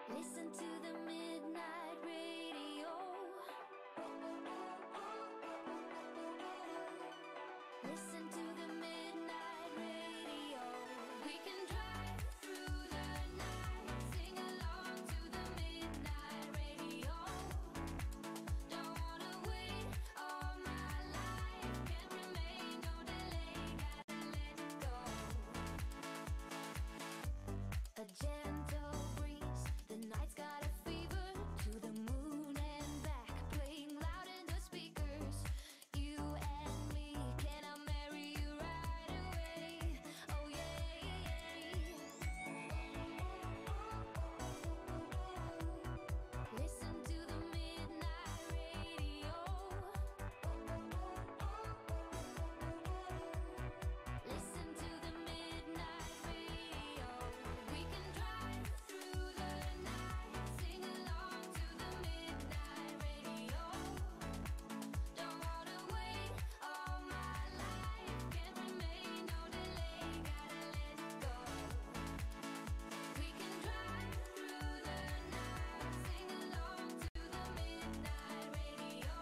Listen to the midnight radio. Listen to the midnight radio. We can drive through the night, sing along to the midnight radio. Don't wanna wait all my life, can't remain, no delay, gotta let go. A gentle breeze, the night's got a fever, to the moon and back, playing loud in the speakers. You and me, can I marry you right away? Oh yeah. Listen to the midnight radio. Listen to the midnight radio. We can drive through the night, sing along to the midnight radio. Don't wanna wait all my life, can't remain, no delay, gotta let go. We can drive through the night, sing along to the midnight radio.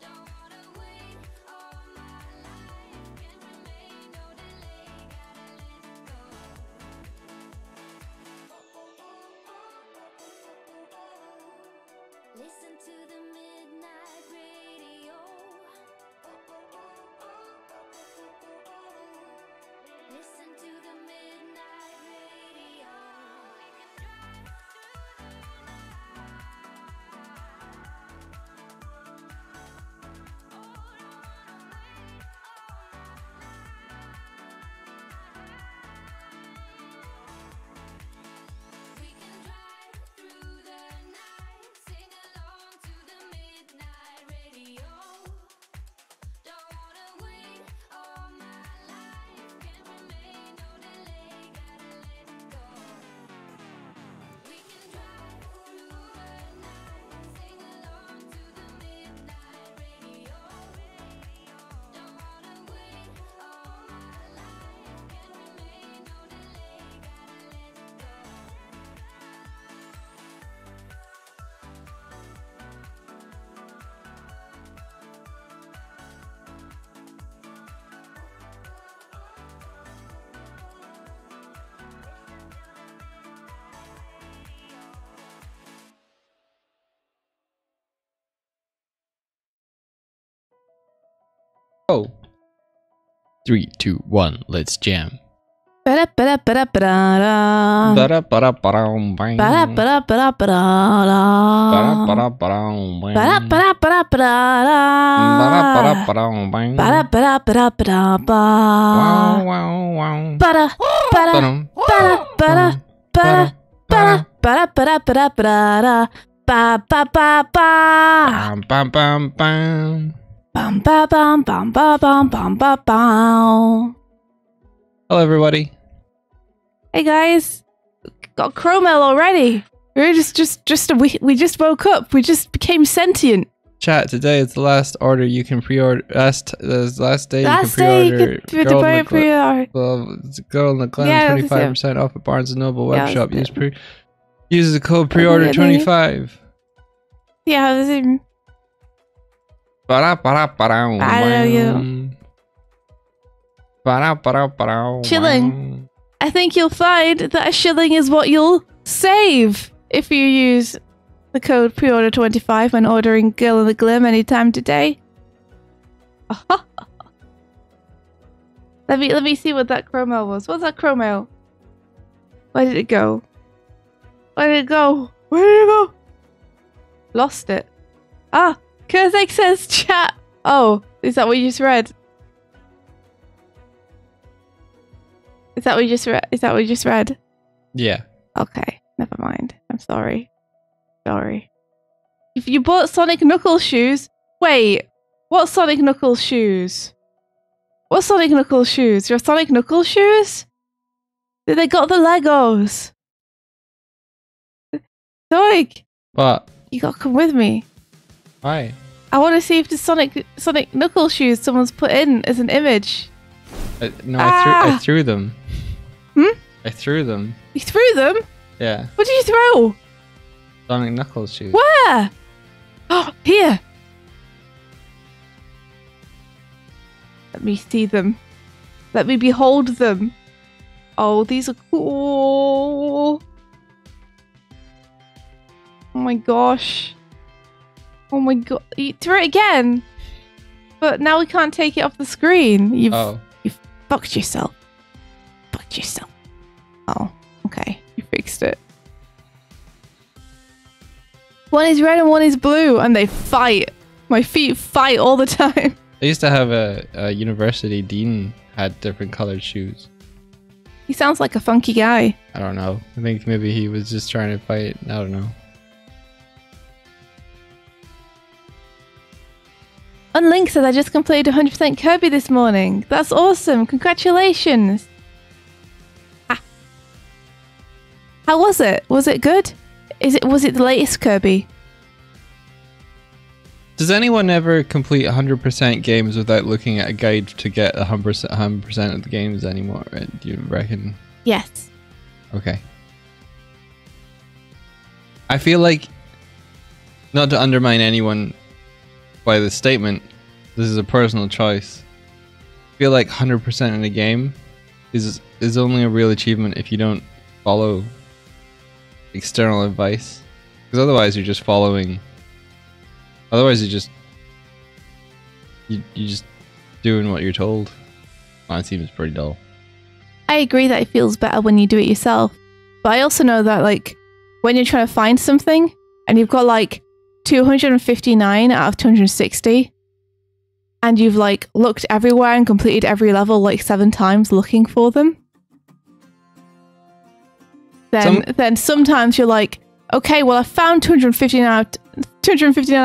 Don't wanna wait all my life, can't remain, no delay, gotta let go. Listen to the midnight radio. Listen to the midnight radio. We can drive through the We can drive through the night, sing along to the midnight radio. Don't wanna wait all my life, can't remain, no delay, gotta let go. We can drive through the night, sing along to the midnight radio. Don't wanna wait all my life, can't remain, no delay, gotta let go. Oh. 3, 2, 1, let's jam. Ba-da-ba-da-ba-da-ba-da-da. Ba-da-ba-da-ba-dum, bang. Ba-da-ba-da-ba-da-ba-da-da. Ba-da-ba-da-ba-dum, bang. Ba-da-ba-da-ba-da-ba-da-da. Ba-da-ba-da-ba-dum, bang. Ba-da-ba-da-ba-da-ba-da-ba. Wow, wow, wow. Ba-da, ba-da, Ba-dum. ba-da, ba-da, ba-da, ba-da, ba-da-ba-da-ba-da-ba-da-da. Ba-ba-ba-ba. Bam, bam, bam, bam. Bam, ba, bam, bam, ba, bam, bam, ba, bam. Hello, everybody. Hey guys, got Cromwell already. We just woke up. We just became sentient. Chat, today is the last order you can pre-order. Last day Last you day can pre-order. you can pre-order. Girl in the Glim, Yeah, 25% off at Barnes & Noble Yeah, webshop. that's Use the code pre-order 25. Yeah, that's it. Ba-da-ba-da-ba-dum, I know you. bang. Ba-da-ba-da-ba-dum, Shilling. bang. I think you'll find that a shilling is what you'll save if you use the code pre-order 25 when ordering Girl in the Glim anytime today. Let me see what that Cromwell was. What's that Cromwell? Where did it go? Where did it go? Where did it go? Lost it. Ah, Kurzek says chat. Oh, is that what you just read? Is that what you just read? Is that what you just read? Yeah. Okay, never mind. I'm sorry. Sorry. If you bought Sonic Knuckles shoes, wait, what Sonic Knuckles shoes? What Sonic Knuckles shoes? Your Sonic Knuckles shoes? They got the Legos. Doig, What? you gotta come with me. Why? I want to see if the Sonic Knuckles shoes someone's put in as an image. No, I threw them. Hmm? I threw them. You threw them? Yeah. What did you throw? Sonic Knuckles shoes. Where? Oh, here. Let me see them. Let me behold them. Oh, these are cool. Oh my gosh. Oh my god. You threw it again. But now we can't take it off the screen. You've fucked yourself. Fucked yourself. Oh, okay. You fixed it. One is red and one is blue, and they fight. My feet fight all the time. I used to have a university dean had different colored shoes. He sounds like a funky guy. I don't know. I think maybe he was just trying to fight. I don't know. Unlink said I just completed 100% Kirby this morning. That's awesome. Congratulations. Ah. How was it? Was it good? Was it the latest Kirby? Does anyone ever complete 100% games without looking at a guide to get 100% of the games anymore? Do you reckon? Yes. Okay. I feel like, not to undermine anyone by this statement, this is a personal choice. I feel like 100% in a game is only a real achievement if you don't follow external advice, because otherwise you're just following. Otherwise you're just doing what you're told. That seems pretty dull. I agree that it feels better when you do it yourself, but I also know that like when you're trying to find something and you've got like 259 out of 260 and you've like looked everywhere and completed every level like 7 times looking for them, then sometimes you're like, okay, well I found 259 out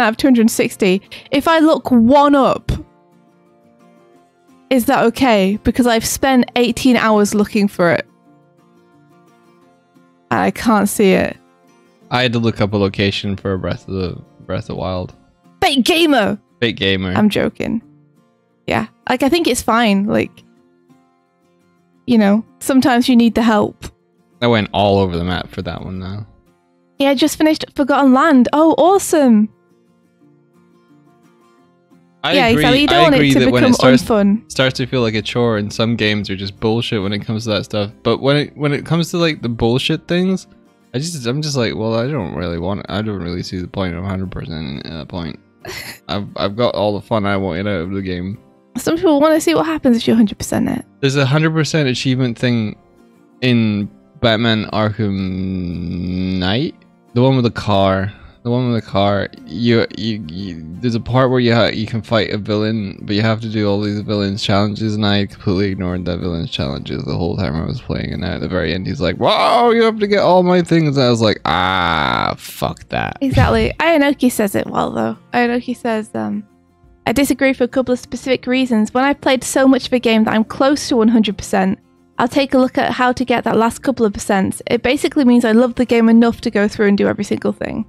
of 260. If I look one up, is that okay? Because I've spent 18 hours looking for it and I can't see it. I had to look up a location for Breath of the Wild. Fake gamer. Fake gamer. I'm joking. Yeah, like I think it's fine. Like, you know, sometimes you need the help. I went all over the map for that one though. Yeah, I just finished Forgotten Land. Oh, awesome. I Yeah, agree, exactly. You don't want it to that when become it unfun. starts to feel like a chore, and some games are just bullshit when it comes to that stuff. But when it comes to like the bullshit things, I'm just like, well, I don't really see the point of 100% at that point. I've got all the fun I wanted out of the game. Some people want to see what happens if you're 100% it. There's a 100% achievement thing in Batman Arkham Knight, the one with the car. You there's a part where you can fight a villain, but you have to do all these villains challenges, and I completely ignored that villains challenges the whole time I was playing. And now at the very end, he's like, "Whoa, you have to get all my things." And I was like, fuck that. Exactly. Ayanoki says it well, though. Ayanoki says, I disagree for a couple of specific reasons. When I've played so much of a game that I'm close to 100%, I'll take a look at how to get that last couple of percent. It basically means I love the game enough to go through and do every single thing.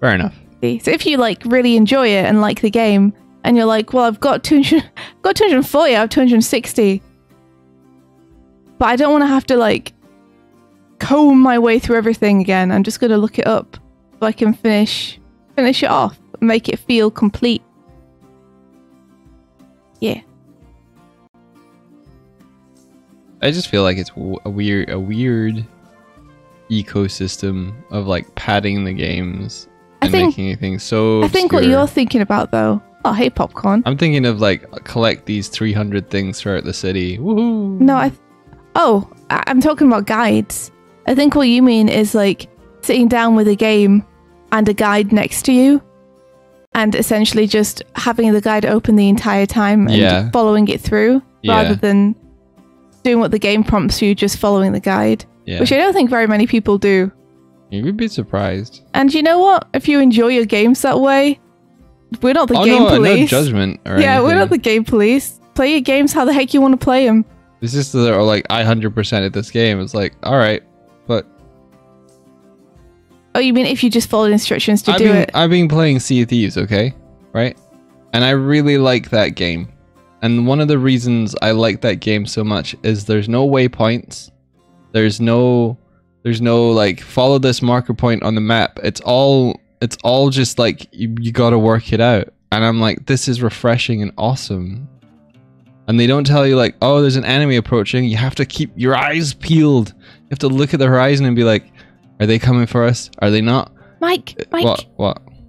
Fair enough. So if you like really enjoy it and like the game, and you're like, well, I've got 240 out of 260, but I don't want to have to like comb my way through everything again. I'm just going to look it up so I can finish it off, make it feel complete. Yeah. I just feel like it's a weird ecosystem of like padding the games and making things so I think obscure. what you're thinking about though. Oh, hey, Popcorn. I'm thinking of like collect these 300 things throughout the city. Woohoo! No, I'm talking about guides. I think what you mean is like sitting down with a game and a guide next to you, and essentially just having the guide open the entire time and following it through. rather than doing what the game prompts you, just following the guide, Yeah. which I don't think very many people do. You would be surprised. And you know what? If you enjoy your games that way, we're not the game no police. no judgment or Yeah, we're anything. not the game police. Play your games how the heck you want to play them. It's just that they're like, I 100% at this game. It's like, all right, but Oh, you mean if you just followed instructions to do it? I've been playing Sea of Thieves, okay? Right? And I really like that game. And one of the reasons I like that game so much is there's no waypoints. There's no like follow this marker point on the map. It's all just like you got to work it out. And I'm like, this is refreshing and awesome. And they don't tell you like, oh, there's an enemy approaching. You have to keep your eyes peeled. You have to look at the horizon and be like, are they coming for us? Are they not? Mike. What?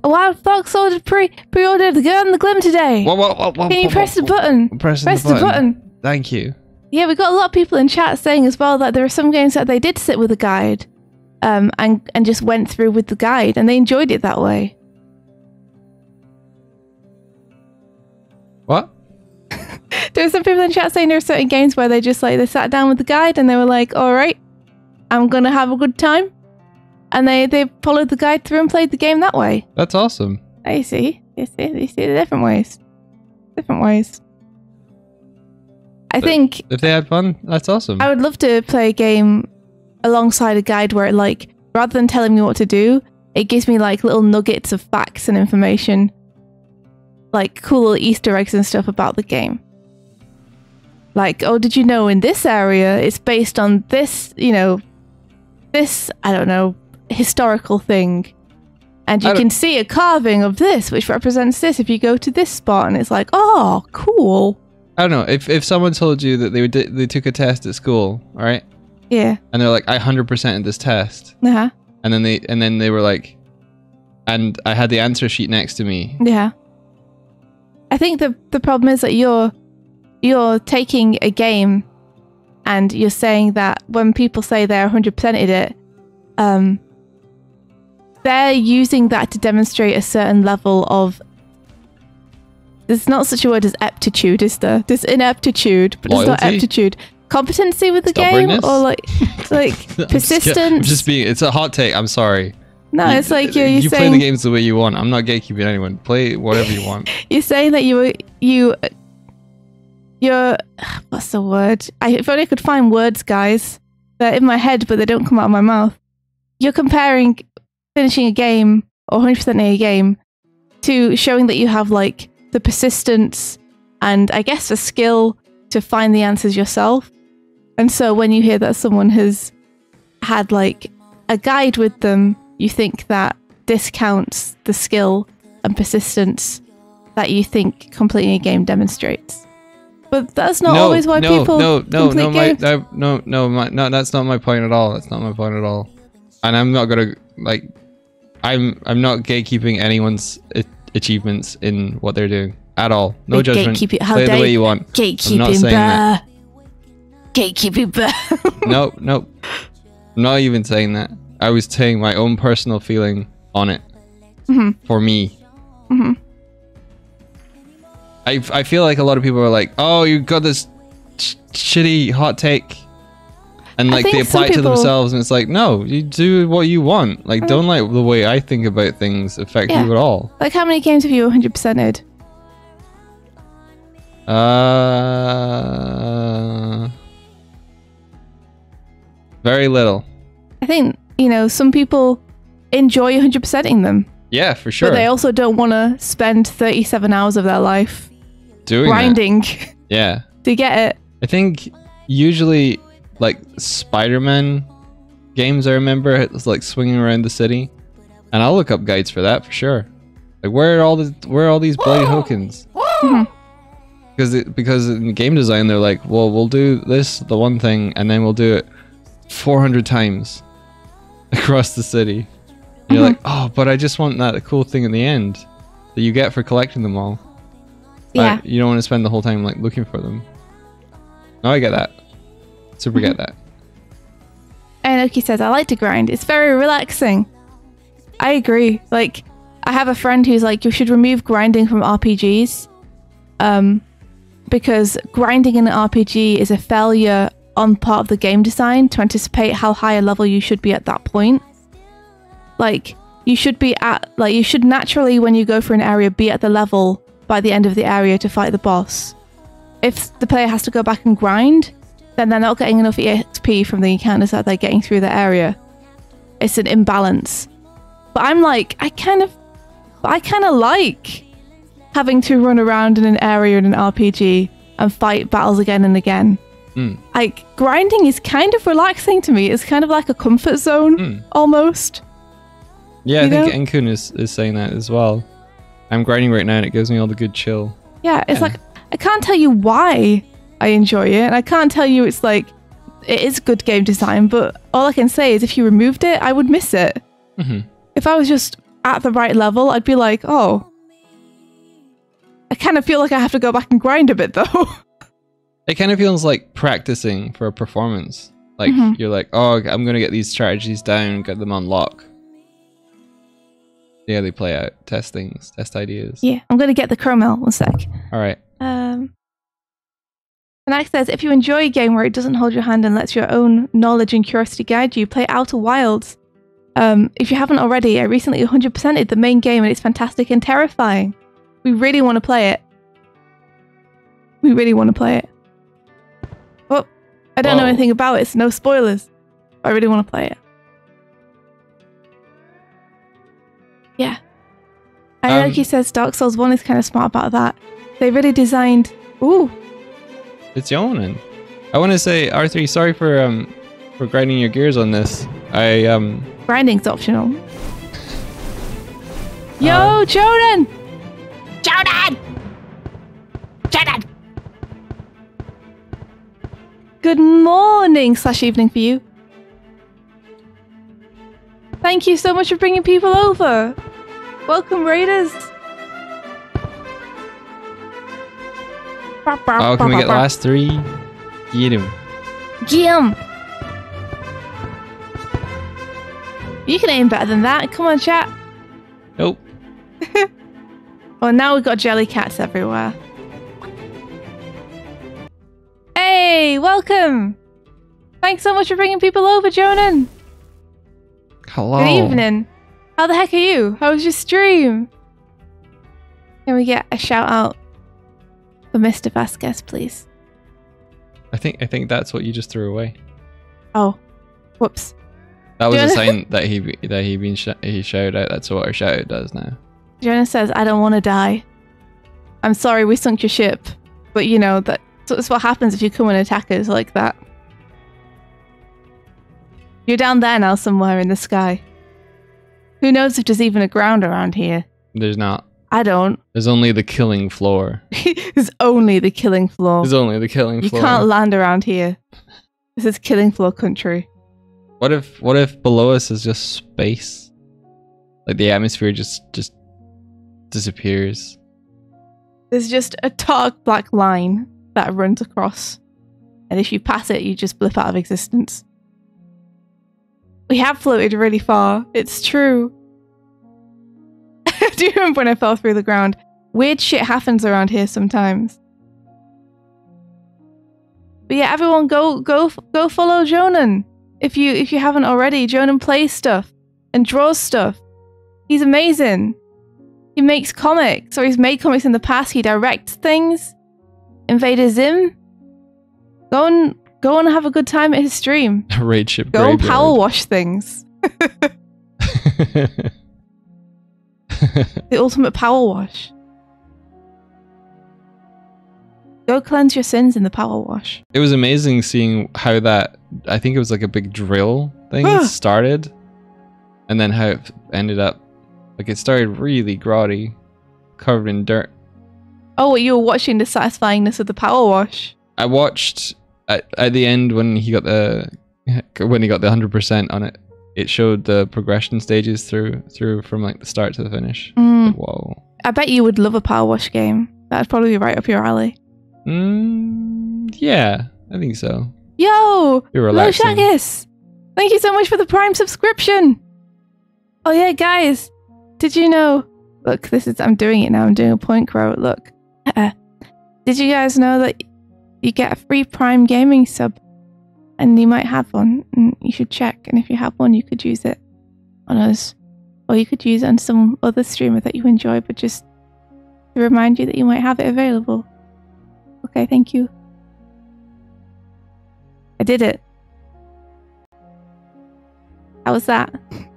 A wild fox ordered pre-ordered the girl in the Glim today. What? Can you press the button? Press the button. Thank you. Yeah, we got a lot of people in chat saying as well that there are some games that they did sit with a guide, and just went through with the guide, and they enjoyed it that way. What? There were some people in chat saying there are certain games where they just like they sat down with the guide and they were like, all right, I'm gonna have a good time, and they followed the guide through and played the game that way. That's awesome. You see the different ways. I think If they had fun, that's awesome. I would love to play a game alongside a guide where, like, rather than telling me what to do, it gives me like little nuggets of facts and information, like cool little Easter eggs and stuff about the game. Like, oh, did you know in this area it's based on this, this, I don't know, historical thing. And you can see a carving of this, which represents this if you go to this spot. And it's like, oh, cool. I don't know. If someone told you that they took a test at school, all right? Yeah. And they're like, I 100% in this test. Uh-huh. And then they were like, and I had the answer sheet next to me. Yeah. I think the problem is that you're taking a game and you're saying that when people say they're 100%ed it, they're using that to demonstrate a certain level of, there's not such a word as aptitude, is there? There's ineptitude, but there's not Loyalty? aptitude. Competency with the game, or like persistence. It's a hot take. I'm sorry. No, it's like you're you saying play the games the way you want. I'm not gatekeeping anyone. Play whatever you want. you're saying that you're what's the word? If only I could find words, guys. They're in my head, but they don't come out of my mouth. You're comparing finishing a game or 100%ing a game to showing that you have like the persistence and I guess the skill to find the answers yourself. And so when you hear that someone has had like a guide with them, you think that discounts the skill and persistence that you think completing a game demonstrates. But that's not always why people complete games. That's not my point at all. That's not my point at all. And I'm not gonna like, I'm not gatekeeping anyone's achievements in what they're doing at all. No Big judgment. gatekeeping. How Play the dare way you want. I'm not gatekeeping, saying that. Gatekeeping, Nope. I'm not even saying that. I was saying my own personal feeling on it. Mm-hmm. For me. Mm-hmm. I feel like a lot of people are like, oh, you got this shitty hot take. And like they apply it to themselves and it's like, no, you do what you want. Like, don't let the way I think about things affect you at all. Like, how many games have you 100%ed? Very little. I think, some people enjoy 100%ing them. Yeah, for sure. But they also don't want to spend 37 hours of their life doing grinding yeah, to get it. I think usually like Spider-Man games, I remember it's like swinging around the city, and I'll look up guides for that for sure. Like, where are all these bloody tokens? Because in game design they're like, well, we'll do the one thing and then we'll do it 400 times across the city. And you're like, oh, but I just want that cool thing at the end that you get for collecting them all. Yeah. You don't want to spend the whole time like looking for them. No, I get that. Super get that. And Oki says, I like to grind. It's very relaxing. I agree. Like, I have a friend who's like, you should remove grinding from RPGs. because grinding in an RPG is a failure on part of the game design to anticipate how high a level you should be at that point. Like, you should naturally, when you go for an area, be at the level by the end of the area to fight the boss. If the player has to go back and grind, then they're not getting enough EXP from the encounters that they're getting through the area. It's an imbalance. But I'm like, I kind of like having to run around in an area in an RPG and fight battles again and again. Like, grinding is kind of relaxing to me. It's kind of like a comfort zone, almost. Yeah, I think Enkun is saying that as well. I'm grinding right now and it gives me all the good chill. Yeah, it's like, I can't tell you why I enjoy it, and I can't tell you it's like, it is good game design, but all I can say is if you removed it, I would miss it. If I was just at the right level, I'd be like, oh, I kind of feel like I have to go back and grind a bit though. It kind of feels like practicing for a performance. Like, you're like, oh, I'm going to get these strategies down, get them on lock. Yeah, they play out, test things, test ideas. Yeah, I'm going to get the Chromel, 1 sec. All right. Fnac says, if you enjoy a game where it doesn't hold your hand and lets your own knowledge and curiosity guide you, play Outer Wilds. If you haven't already, I recently 100%ed the main game and it's fantastic and terrifying. We really want to play it. We really want to play it. Oh, I don't know anything about it, so no spoilers. I really want to play it. Yeah. I like he says Dark Souls 1 is kind of smart about that. They really designed... Ooh. It's yawning. I want to say, R3, sorry for grinding your gears on this. Grinding's optional. Yo, Jonan! Jonan! Jonan! Good morning / evening for you. Thank you so much for bringing people over. Welcome, Raiders. Oh, can we get the last 3? Get him. Get him. You can aim better than that. Come on, chat. Nope. Well, now we've got jelly cats everywhere. Hey, welcome. Thanks so much for bringing people over, Jonan. Hello. Good evening. How the heck are you? How was your stream? Can we get a shout out for Mr. Vasquez, please? I think that's what you just threw away. Oh, whoops. That was a sign that he shouted out. That's what our shout out does now. Jonah says, I don't want to die. I'm sorry we sunk your ship, but you know, that's what happens if you come and attack us like that. You're down there now somewhere in the sky. Who knows if there's even a ground around here? There's not. I don't. There's only the killing floor. There's only the killing floor. There's only the killing floor. You can't land around here. This is killing floor country. What if below us is just space? Like the atmosphere just disappears. There's just a dark black line that runs across. And if you pass it, you just blip out of existence. We have floated really far. It's true. Do you remember when I fell through the ground? Weird shit happens around here sometimes. But yeah, everyone go follow Jonan. If you haven't already, Jonan plays stuff and draws stuff. He's amazing. He makes comics, or he's made comics in the past. He directs things. Invader Zim. Go and have a good time at his stream. Raid ship. Go and power wash things. The ultimate power wash. Go cleanse your sins in the power wash. It was amazing seeing how that, I think it was like a big drill thing started, and then how it ended up. Like it started really grotty, covered in dirt. Oh, you were watching the satisfyingness of the power wash. I watched at the end when he got the 100% on it. It showed the progression stages through from like the start to the finish. Like, whoa! I bet you would love a power wash game. That'd probably be right up your alley. Yeah, I think so. Yo, Lo Shagis, thank you so much for the Prime subscription. Oh yeah, guys, did you know? Look, I'm doing it now. I'm doing a point quote. Look, did Did you guys know that you get a free Prime Gaming sub? And you might have one, and you should check. And if you have one, you could use it on us. Or you could use it on some other streamer that you enjoy, but just to remind you that you might have it available. Okay, thank you. I did it. How was that?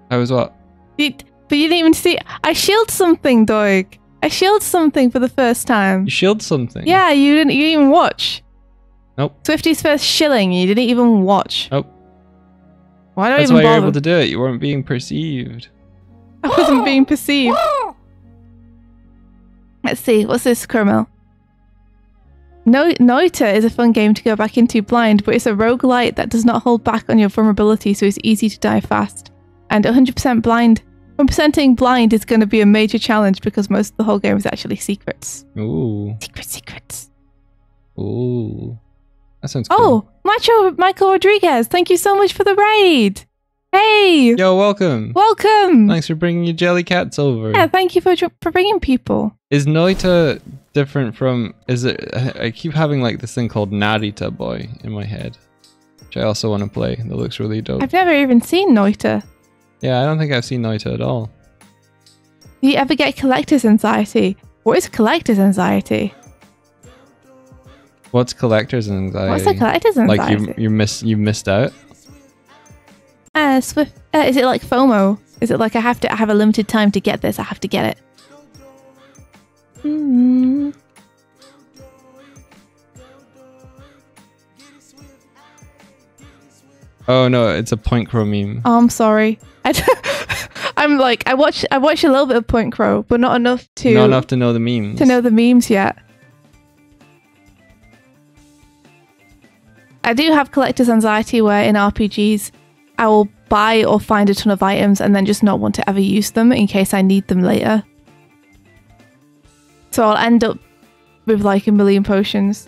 How was what? But you didn't even see. I shield something, Doig. I shield something for the first time. You shield something? Yeah, you didn't even watch. Nope. Swifty's first shilling, you didn't even watch. Nope. Why do I That's even why bother? you're able to do it. You weren't being perceived. I wasn't being perceived. Let's see, what's this, Caramel? Noita is a fun game to go back into blind, but it's a roguelite that does not hold back on your vulnerability, so it's easy to die fast. And 100% blind. 100%ing blind is going to be a major challenge because most of the whole game is actually secrets. Ooh. Secrets. Ooh. That sounds cool. Oh, Michael Rodriguez, thank you so much for the raid. Hey. Yo, welcome. Welcome. Thanks for bringing your jelly cats over. Yeah, thank you for bringing people. Is Noita different from... Is it... I keep having like this thing called Narita Boy in my head, which I also want to play. That looks really dope. I've never even seen Noita. Yeah, I don't think I've seen Noita at all. Do you ever get collector's anxiety? What is collector's anxiety? What's collector's anxiety? What's a collector's anxiety? Like you missed out? Swift. Is it like FOMO? Is it like I have a limited time to get this? I have to get it. Oh no, it's a Point Crow meme. Oh, I'm sorry. I'm like I watch a little bit of Point Crow, but not enough to know the memes. To know the memes yet. I do have collector's anxiety where in RPGs I will buy or find a ton of items and then just not want to ever use them in case I need them later. So I'll end up with like a million potions.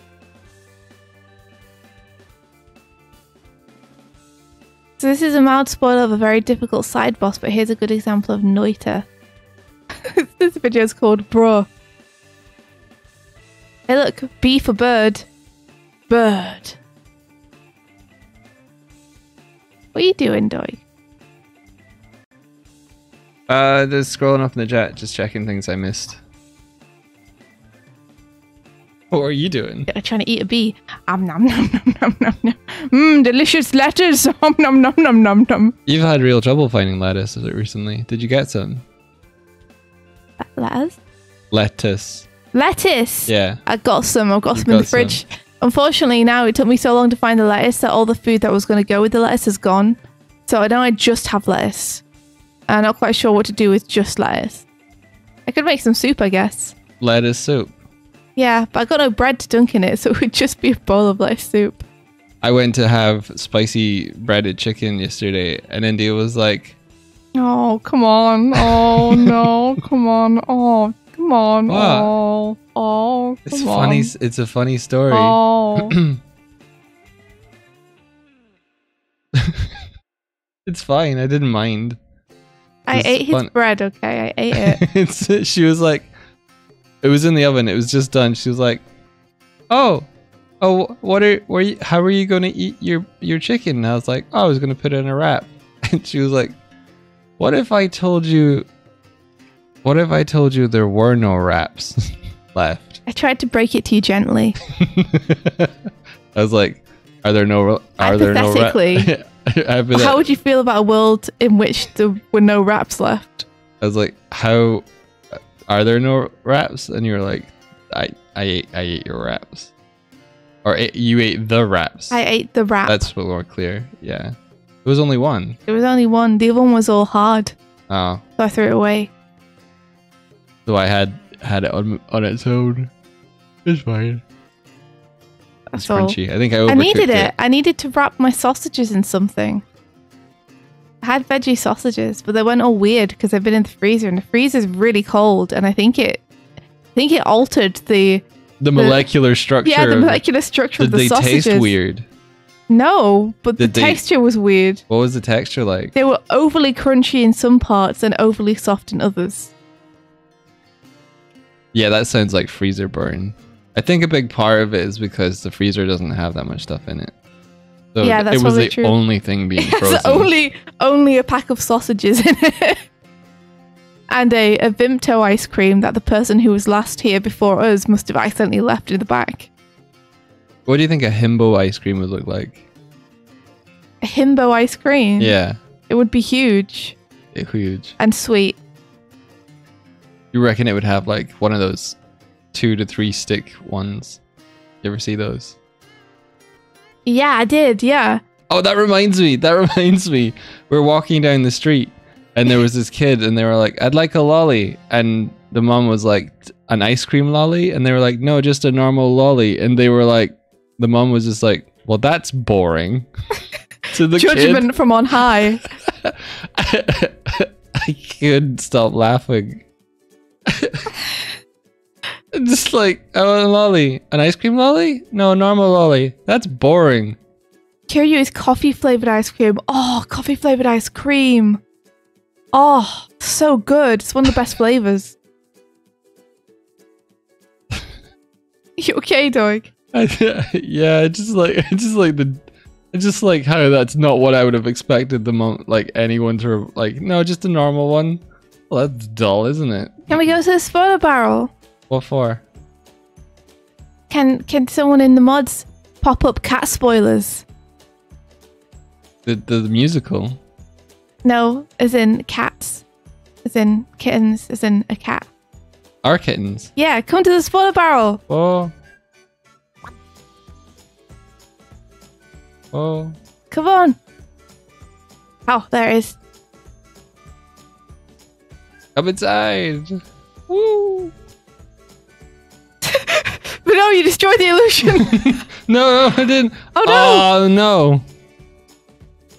So this is a mild spoiler of a very difficult side boss, but here's a good example of Noita. This video is called Bruh. Hey look, B for bird. Bird. What are you doing, Doig? Just scrolling up in the chat, just checking things I missed. What are you doing? I'm trying to eat a bee. Nom nom nom nom nom nom. Delicious lettuce. Nom nom nom nom nom. You've had real trouble finding lettuce recently. Did you get some? Lettuce? Lettuce. Lettuce. Yeah. I got some. I've got some in the fridge. Unfortunately, now it took me so long to find the lettuce that all the food that was going to go with the lettuce is gone. So now I just have lettuce. I'm not quite sure what to do with just lettuce. I could make some soup, I guess. Lettuce soup. Yeah, but I got no bread to dunk in it, so it would just be a bowl of lettuce soup. I went to have spicy breaded chicken yesterday, and India was like, "Oh, come on! Oh no, come on! Oh, come on! What? Oh, it's funny. It's a funny story." Oh. It's fine. I didn't mind. I ate his bread. Okay, I ate it. She was like, it was in the oven. It was just done. She was like, "Oh, how are you going to eat your chicken?" And I was like, "Oh, I was going to put it in a wrap." And she was like, What if I told you there were no wraps left?" I tried to break it to you gently. I was like, "Are there no wraps?" Hypothetically, how would you feel about a world in which there were no wraps left? I was like, "How are there no wraps?" And you were like, I ate your wraps. Or you ate the wraps. I ate the wrap. That's more clear. Yeah. It was only one. There was only one. The other one was all hard. Oh. So I threw it away. So I had it on its own. It's fine. That's it's all. crunchy. I think I overcooked I needed it. I needed to wrap my sausages in something. I had veggie sausages, but they went all weird because they've been in the freezer, and the freezer's really cold, and I think it altered the molecular structure. Yeah, the molecular structure of the sausages. Did they taste weird? No, but the texture was weird. What was the texture like? They were overly crunchy in some parts and overly soft in others. Yeah, that sounds like freezer burn. I think a big part of it is because the freezer doesn't have that much stuff in it. So Yeah, that's it was probably the true. only thing being frozen. It's only a pack of sausages in it. And a Vimto ice cream that the person who was last here before us must have accidentally left in the back. What do you think a himbo ice cream would look like? A himbo ice cream? Yeah, It would be huge huge. and sweet. You reckon it would have like one of those 2 to 3 stick ones? You ever see those? Yeah, I did, yeah. Oh, that reminds me. We're walking down the street and there was this kid and they were like, I'd like a lolly. And the mom was like, an ice cream lolly? And they were like, no, just a normal lolly. And they were like, the mom was just like, well, that's boring. To the Judgment from on high. kid. I couldn't stop laughing. Just like, I want a lolly. An ice cream lolly? No, a normal lolly. That's boring. Kiryu is coffee flavored ice cream. Oh, coffee flavored ice cream. Oh, so good. It's one of the best flavors. You okay, Doig? Yeah, I just like how that's not what I would have expected like anyone to like. No, just a normal one. Well, that's dull, isn't it? Can we go to the spoiler barrel? What for? Can someone in the mods pop up cat spoilers? The musical. No, as in cats. As in kittens, as in a cat. Our kittens. Yeah, come to the spoiler barrel. Oh. Oh. Come on. Oh, there it is. Come inside. Woo. But no, you destroyed the illusion. No, I didn't. Oh no. Oh no.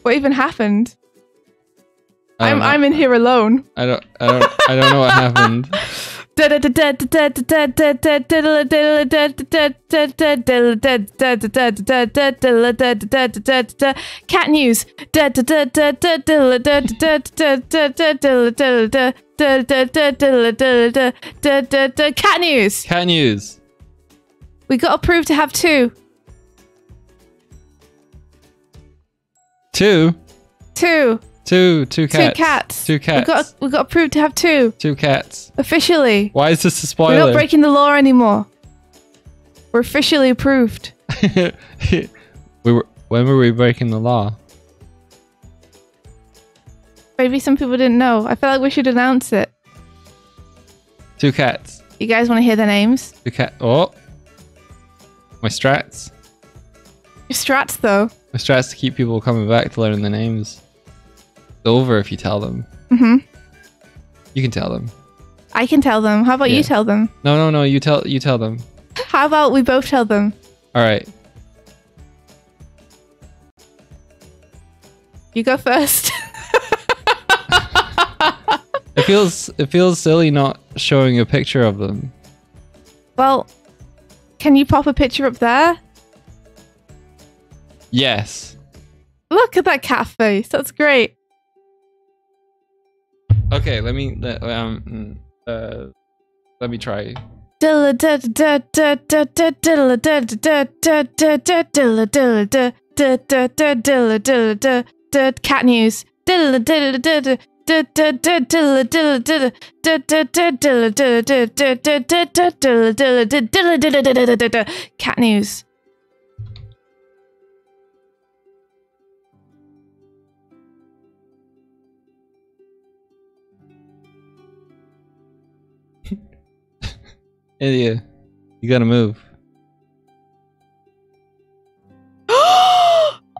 What even happened? I don't know. I'm in here alone. I don't know what happened. Cat news. Cat news. Cat news. We got approved to have two. Two Two cats. Two cats. We got approved to have two. Two cats. Officially. Why is this a We're spoiler? not breaking the law anymore. We're officially approved. When were we breaking the law? Maybe some people didn't know. I feel like we should announce it. Two cats. You guys want to hear their names? Two cat. Oh. My strats. Your strats, though. My strats to keep people coming back to learn the names. It's over if you tell them. Mm-hmm. You can tell them. I can tell them. How about Yeah. you tell them? No. You tell them. How about we both tell them? All right. You go first. It feels silly not showing a picture of them. Well, can you pop a picture up there? Yes. Look at that cat face. That's great. Okay. Let me try. Cat news. Cat news. India, you gotta move.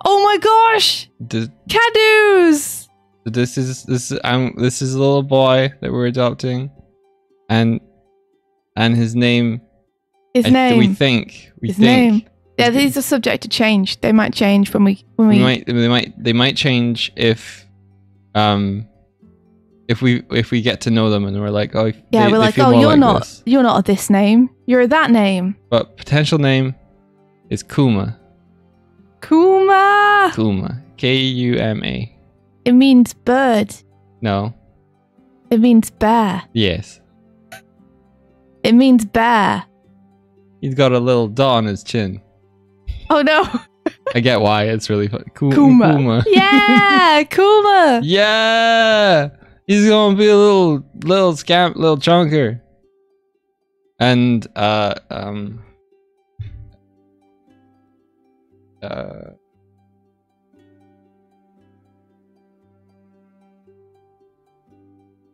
Oh my gosh! This Cat news! is a little boy that we're adopting, and his name. His name. We think. His name. Yeah, these are subject to change. They might change when we. They might change if we get to know them and we're like, oh Yeah, we're like, oh, you're not this name. You're that name. But potential name is Kuma. Kuma. Kuma. Kuma. It means bird. No. It means bear. Yes. It means bear. He's got a little dot on his chin. Oh no. I get why. It's really fun. Kuma. Yeah, Kuma. Yeah. He's gonna be a little scamp, little chunker. And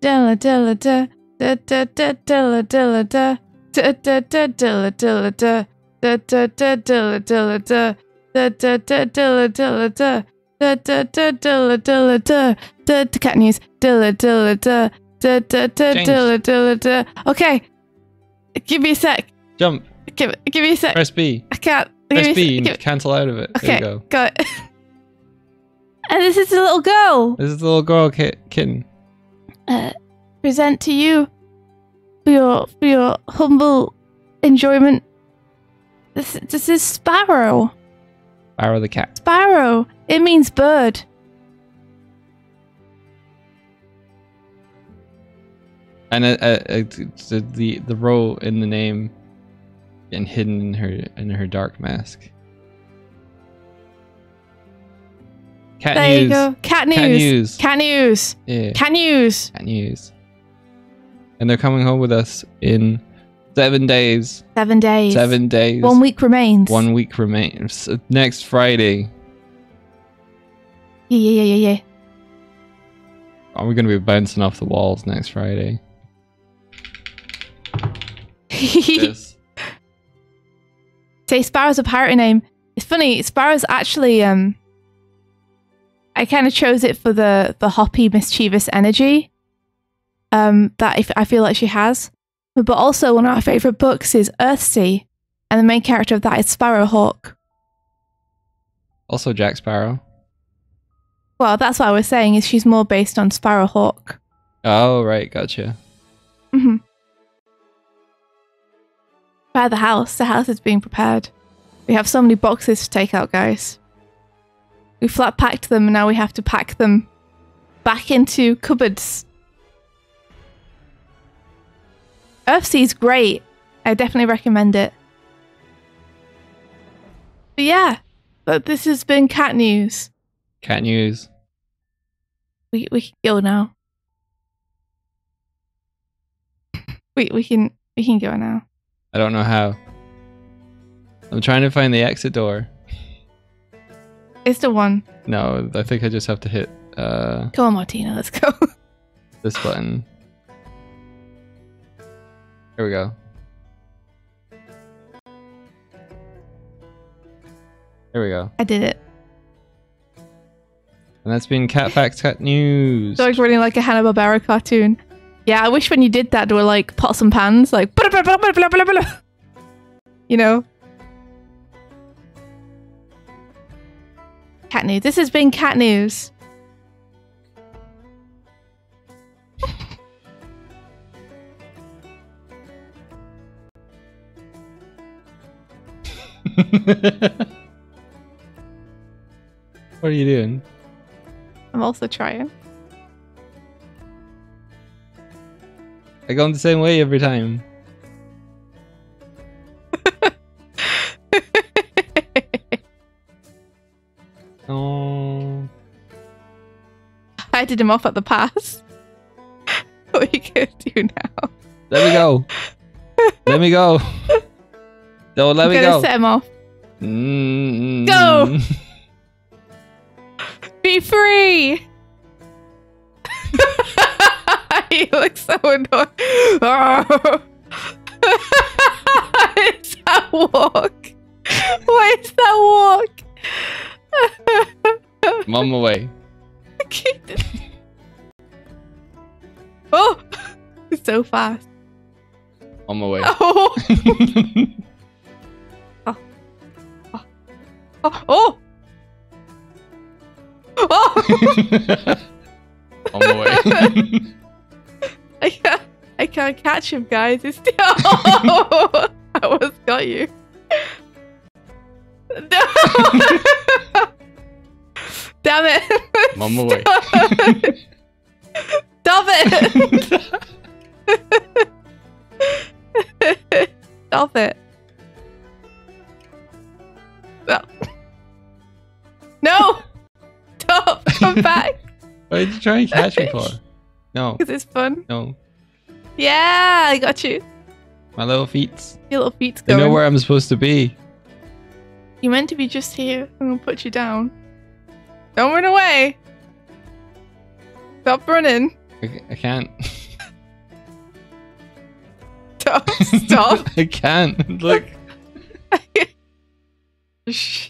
Dilla dilla da da da da dilla dilla da da da da dilla dilla da da da da dilla dilla da da da da dilla dilla da da da da dilla dilla da da cat news dilla dilla da da da da dilla dilla da. Okay, give me a sec. jump. Give me a sec. Press B. I can't. Press B and cancel out of it. Okay, There you go. got it. And this is a little girl. This is the little girl kitten. Present to you for your humble enjoyment. This is Sparrow. Sparrow the cat. Sparrow. It means bird. And the row in the name and hidden in her dark mask. Cat There news. you go. Cat news. Cat news. Cat news. Yeah. Cat news. Cat news. And they're coming home with us in 7 days. 7 days. 7 days. 1 week remains. 1 week remains. Next Friday. Yeah. Are we going to be bouncing off the walls next Friday? Yes. Say Sparrow's a pirate name. It's funny. Sparrow's actually I kind of chose it for the hoppy, mischievous energy that I feel like she has. But also one of our favourite books is Earthsea, and the main character of that is Sparrowhawk. Also Jack Sparrow. Well, that's what I was saying, is she's more based on Sparrowhawk. Oh, right. Gotcha. Mm-hmm. Prepare the house. The house is being prepared. We have so many boxes to take out, guys. We flat packed them and now we have to pack them back into cupboards. Earthsea's great. I definitely recommend it. But yeah, but this has been cat news. Cat news. We can go now. We can go now. I don't know how. I'm trying to find the exit door. It's the one. No, I think I just have to hit Come on, Martina, let's go. this button. Here we go. There we go. I did it. And that's been Cat Facts, Cat News. Doig's running like a Hanna-Barbera cartoon. Yeah, I wish when you did that there were like pots and pans, like blah, blah, blah, blah, blah, blah, blah. You know? Cat news. This has been cat news. What are you doing? I'm also trying. I go in the same way every time. Oh. I did him off at the pass. What are you gonna do now? Let me go. Let me go. Don't let me I'm gonna go. set him off. Mm-mm. Go. Be free! You look so annoyed. It's that walk. What is that walk? I'm on my way. Oh! It's so fast. On my way. Oh! Oh! Oh! On my way. I can't catch him, guys. It's still. Oh, I almost got you. No. Damn it! I'm on my way. Stop it! Stop it! What did you try and catch me for? No, Because it's fun. no. Yeah, I got you. My little feet. Your little feet's They going. know where I'm supposed to be. You're meant to be just here. I'm gonna put you down. Don't run away. Stop running. I can't. Stop. Stop. I can't. Look. Shh.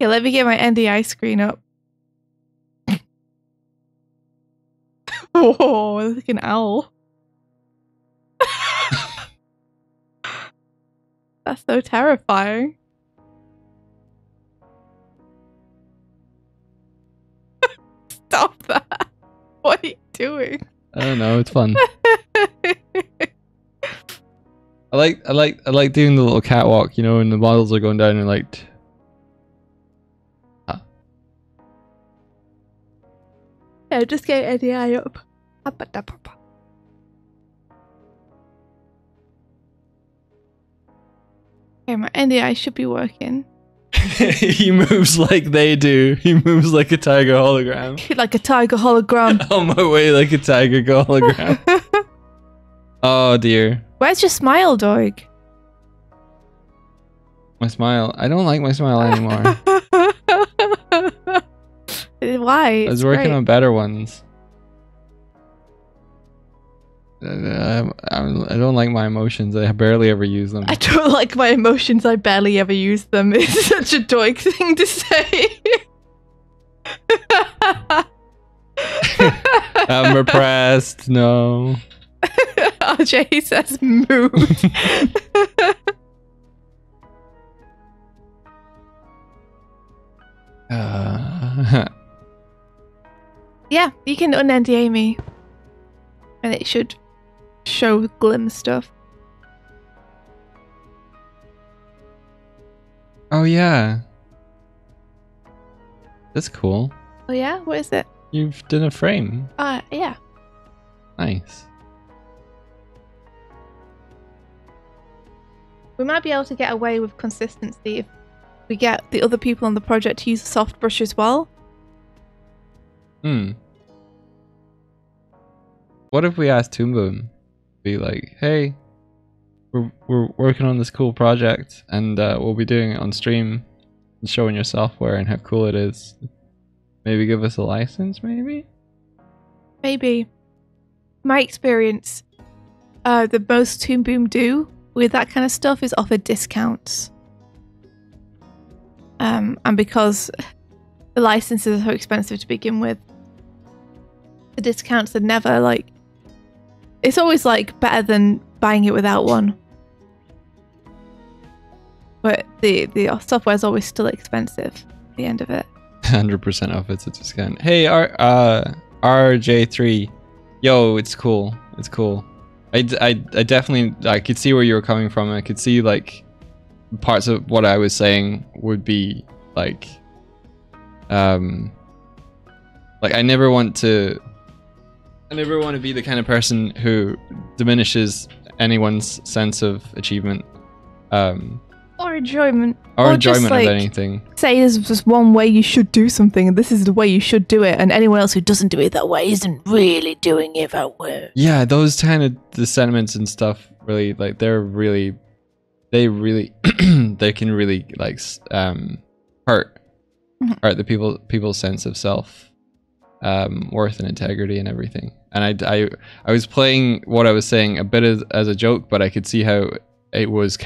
Okay, let me get my NDI screen up. Whoa, like an owl. That's so terrifying. Stop that. What are you doing? I don't know. It's fun. I like doing the little catwalk, you know, and the models are going down and like. Yeah, just get NDI up. Okay, my NDI should be working. He moves like they do. He moves like a tiger hologram. Like a tiger hologram. On my way like a tiger hologram. Oh dear. Where's your smile, Doig? My smile. I don't like my smile anymore. Why? I was working on better ones. I don't like my emotions. I barely ever use them. I don't like my emotions. I barely ever use them. It's such a Doig thing to say. I'm repressed. No. RJ says mood. Yeah, you can un-NDA me. And it should show Glim stuff. Oh yeah. That's cool. Oh yeah? What is it? You've done a frame. Yeah. Nice. We might be able to get away with consistency if we get the other people on the project to use a soft brush as well. What if we asked Toon Boom? Be like, hey, we're working on this cool project and we'll be doing it on stream and showing your software and how cool it is. Maybe give us a license, maybe? Maybe. My experience, the most Toon Boom do with that kind of stuff is offer discounts. And because the licenses are so expensive to begin with, the discounts are never like... It's always like better than buying it without one. But the software is always still expensive at the end of it. 100% off, it's a discount. Hey, RJ3. Yo, it's cool. It's cool. I definitely, I could see where you were coming from. I could see like parts of what I was saying would be like I never want to be the kind of person who diminishes anyone's sense of achievement Or enjoyment. or just, enjoyment like, of anything. Say there's just one way you should do something and this is the way you should do it, and anyone else who doesn't do it that way isn't really doing it that way. Yeah, those kind of the sentiments and stuff really like they can really like hurt the people's sense of self worth and integrity and everything. And I was playing what I was saying a bit as a joke, but I could see how it was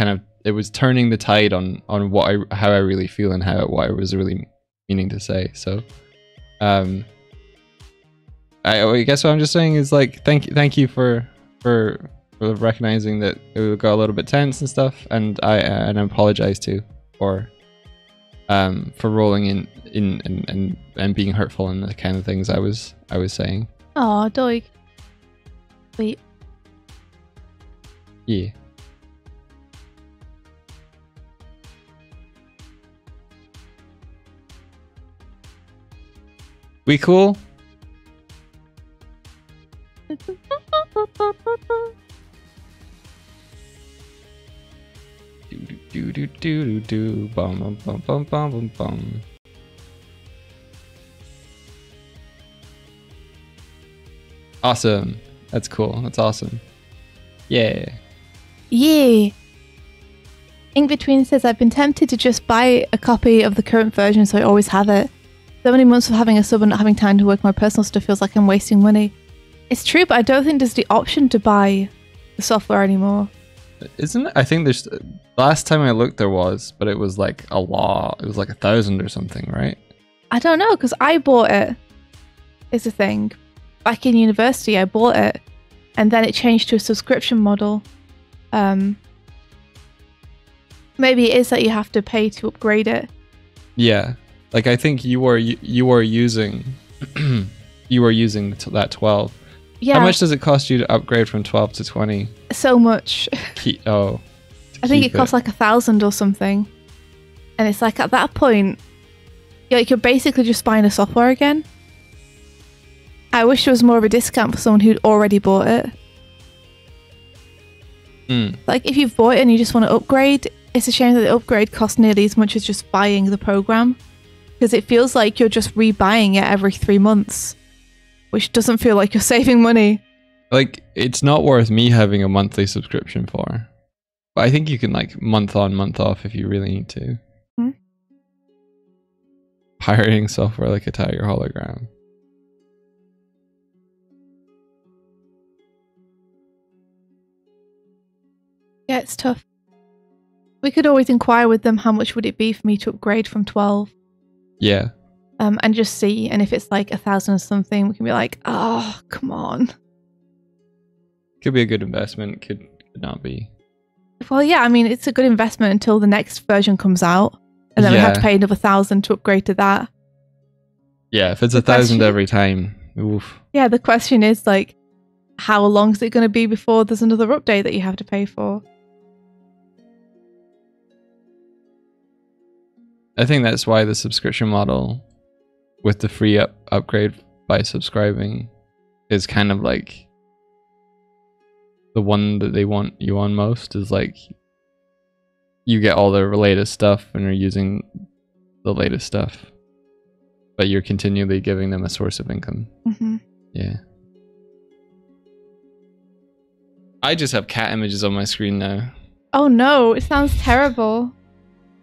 turning the tide on how I really feel and what I was really meaning to say. So I guess what I'm just saying is like thank you for recognizing that it got a little bit tense and stuff, and I apologize too for rolling in and being hurtful and the kind of things I was saying. Oh, Doig. Wait. Yeah. We cool? Do do do do do do bum bum bum bum bum bum bum. Awesome. That's cool. That's awesome. Yeah. Yeah. Ink Between says, I've been tempted to just buy a copy of the current version so I always have it. So many months of having a sub and not having time to work my personal stuff feels like I'm wasting money. It's true, but I don't think there's the option to buy the software anymore. Isn't it? I think there's... Last time I looked there was, but it was like a law. It was like 1,000 or something, right? I don't know, because I bought it. Is the thing. Back in university, I bought it. And then it changed to a subscription model. Maybe it is that you have to pay to upgrade it. Yeah. Like I think you were using that 12. Yeah. How much does it cost you to upgrade from 12 to 20? So much. I think it costs like 1,000 or something. And it's like at that point, you're basically just buying the software again. I wish there was more of a discount for someone who'd already bought it. Like if you've bought it and you just want to upgrade, it's a shame that the upgrade costs nearly as much as just buying the program. Because it feels like you're just rebuying it every 3 months. Which doesn't feel like you're saving money. Like, it's not worth me having a monthly subscription for. But I think you can like month on, month off if you really need to. Pirating software like a Tiger hologram. Yeah, it's tough. We could always inquire with them how much would it be for me to upgrade from 12. Yeah. And just see, and if it's like 1,000 or something, we can be like, oh, come on. Could be a good investment, could not be. Well, yeah, I mean, it's a good investment until the next version comes out, and then we have to pay another 1,000 to upgrade to that. Yeah, if it's 1,000 every time, oof. Yeah, the question is like, how long is it going to be before there's another update that you have to pay for? I think that's why the subscription model with the free upgrade by subscribing is kind of like the one that they want you on most, is like you get all the latest stuff and are using the latest stuff, but you're continually giving them a source of income. Yeah. I just have cat images on my screen now. Oh no, it sounds terrible.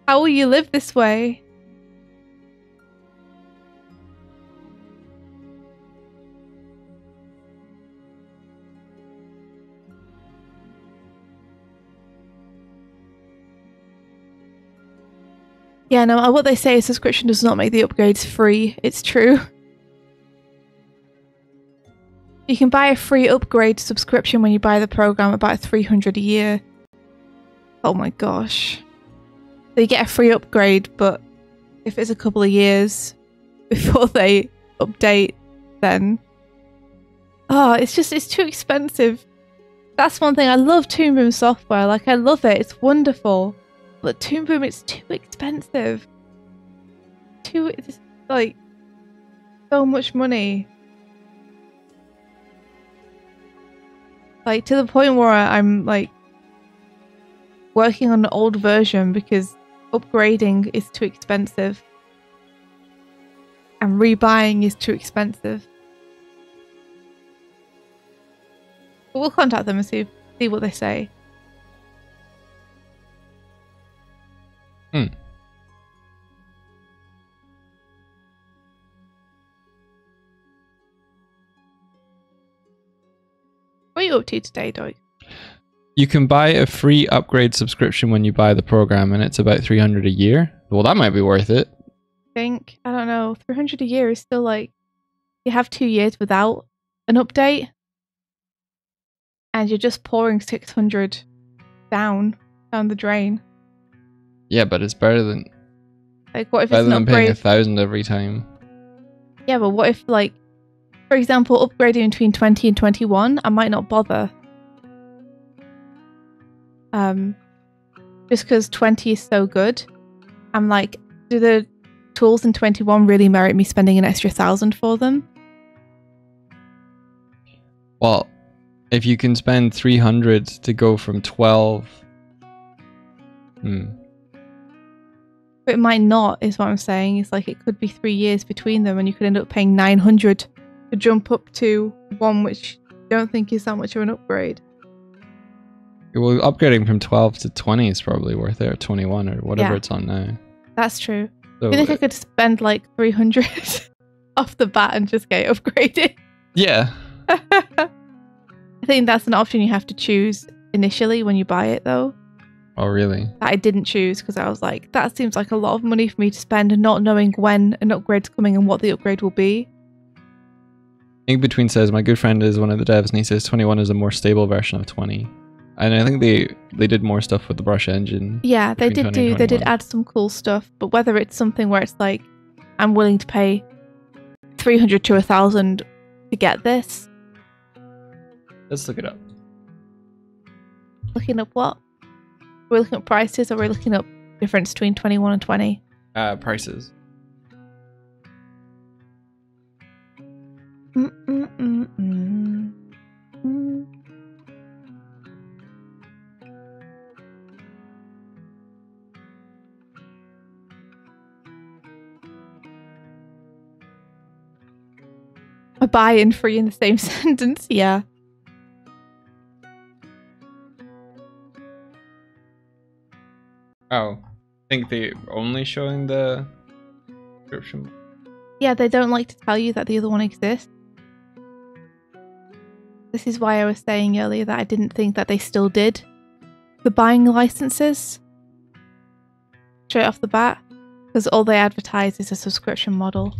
How will you live this way? Yeah, no, what they say is subscription does not make the upgrades free. It's true. You can buy a free upgrade subscription when you buy the program, about 300 a year. Oh my gosh. So you get a free upgrade, but if it's a couple of years before they update, then... Oh, it's too expensive. That's one thing. I love Toon Boom software. Like, I love it. It's wonderful. But Toon Boom, it's too expensive. It's like so much money. Like to the point where I'm like working on an old version because upgrading is too expensive. And rebuying is too expensive. But we'll contact them and see what they say. What are you up to today, Doig? You can buy a free upgrade subscription when you buy the program, and it's about 300 a year. Well, that might be worth it. I don't know, 300 a year is still like, you have 2 years without an update, and you're just pouring 600 down the drain. Yeah, but it's better than... Like, what if better it's an than paying upgrade? 1,000 every time. Yeah, but what if, like, for example, upgrading between 20 and 21, I might not bother. Just because 20 is so good. I'm like, do the tools in 21 really merit me spending an extra 1,000 for them? Well, if you can spend 300 to go from 12... But it might not, is what I'm saying. It's like it could be 3 years between them and you could end up paying 900 to jump up to one which I don't think is that much of an upgrade. Well, upgrading from 12 to 20 is probably worth it, or 21 or whatever Yeah. it's on now. That's true. So, I think I could spend like 300 off the bat and just get it upgraded. yeah. I think that's an option you have to choose initially when you buy it, though. Oh, really? That I didn't choose because I was like, that seems like a lot of money for me to spend and not knowing when an upgrade's coming and what the upgrade will be. Ink Between says, my good friend is one of the devs and he says 21 is a more stable version of 20. And I think they did more stuff with the brush engine. Yeah, they between did 20 and they did 21. add some cool stuff, but whether it's something where it's like, I'm willing to pay 300 to 1,000 to get this. Let's look it up. Looking up what? Are we looking up prices or are we looking up difference between 21 and 20? Prices. A buy and free in the same sentence, yeah. Oh, I think they're only showing the subscription. Yeah, they don't like to tell you that the other one exists. This is why I was saying earlier that I didn't think that they still did the buying licenses straight off the bat, because all they advertise is a subscription model.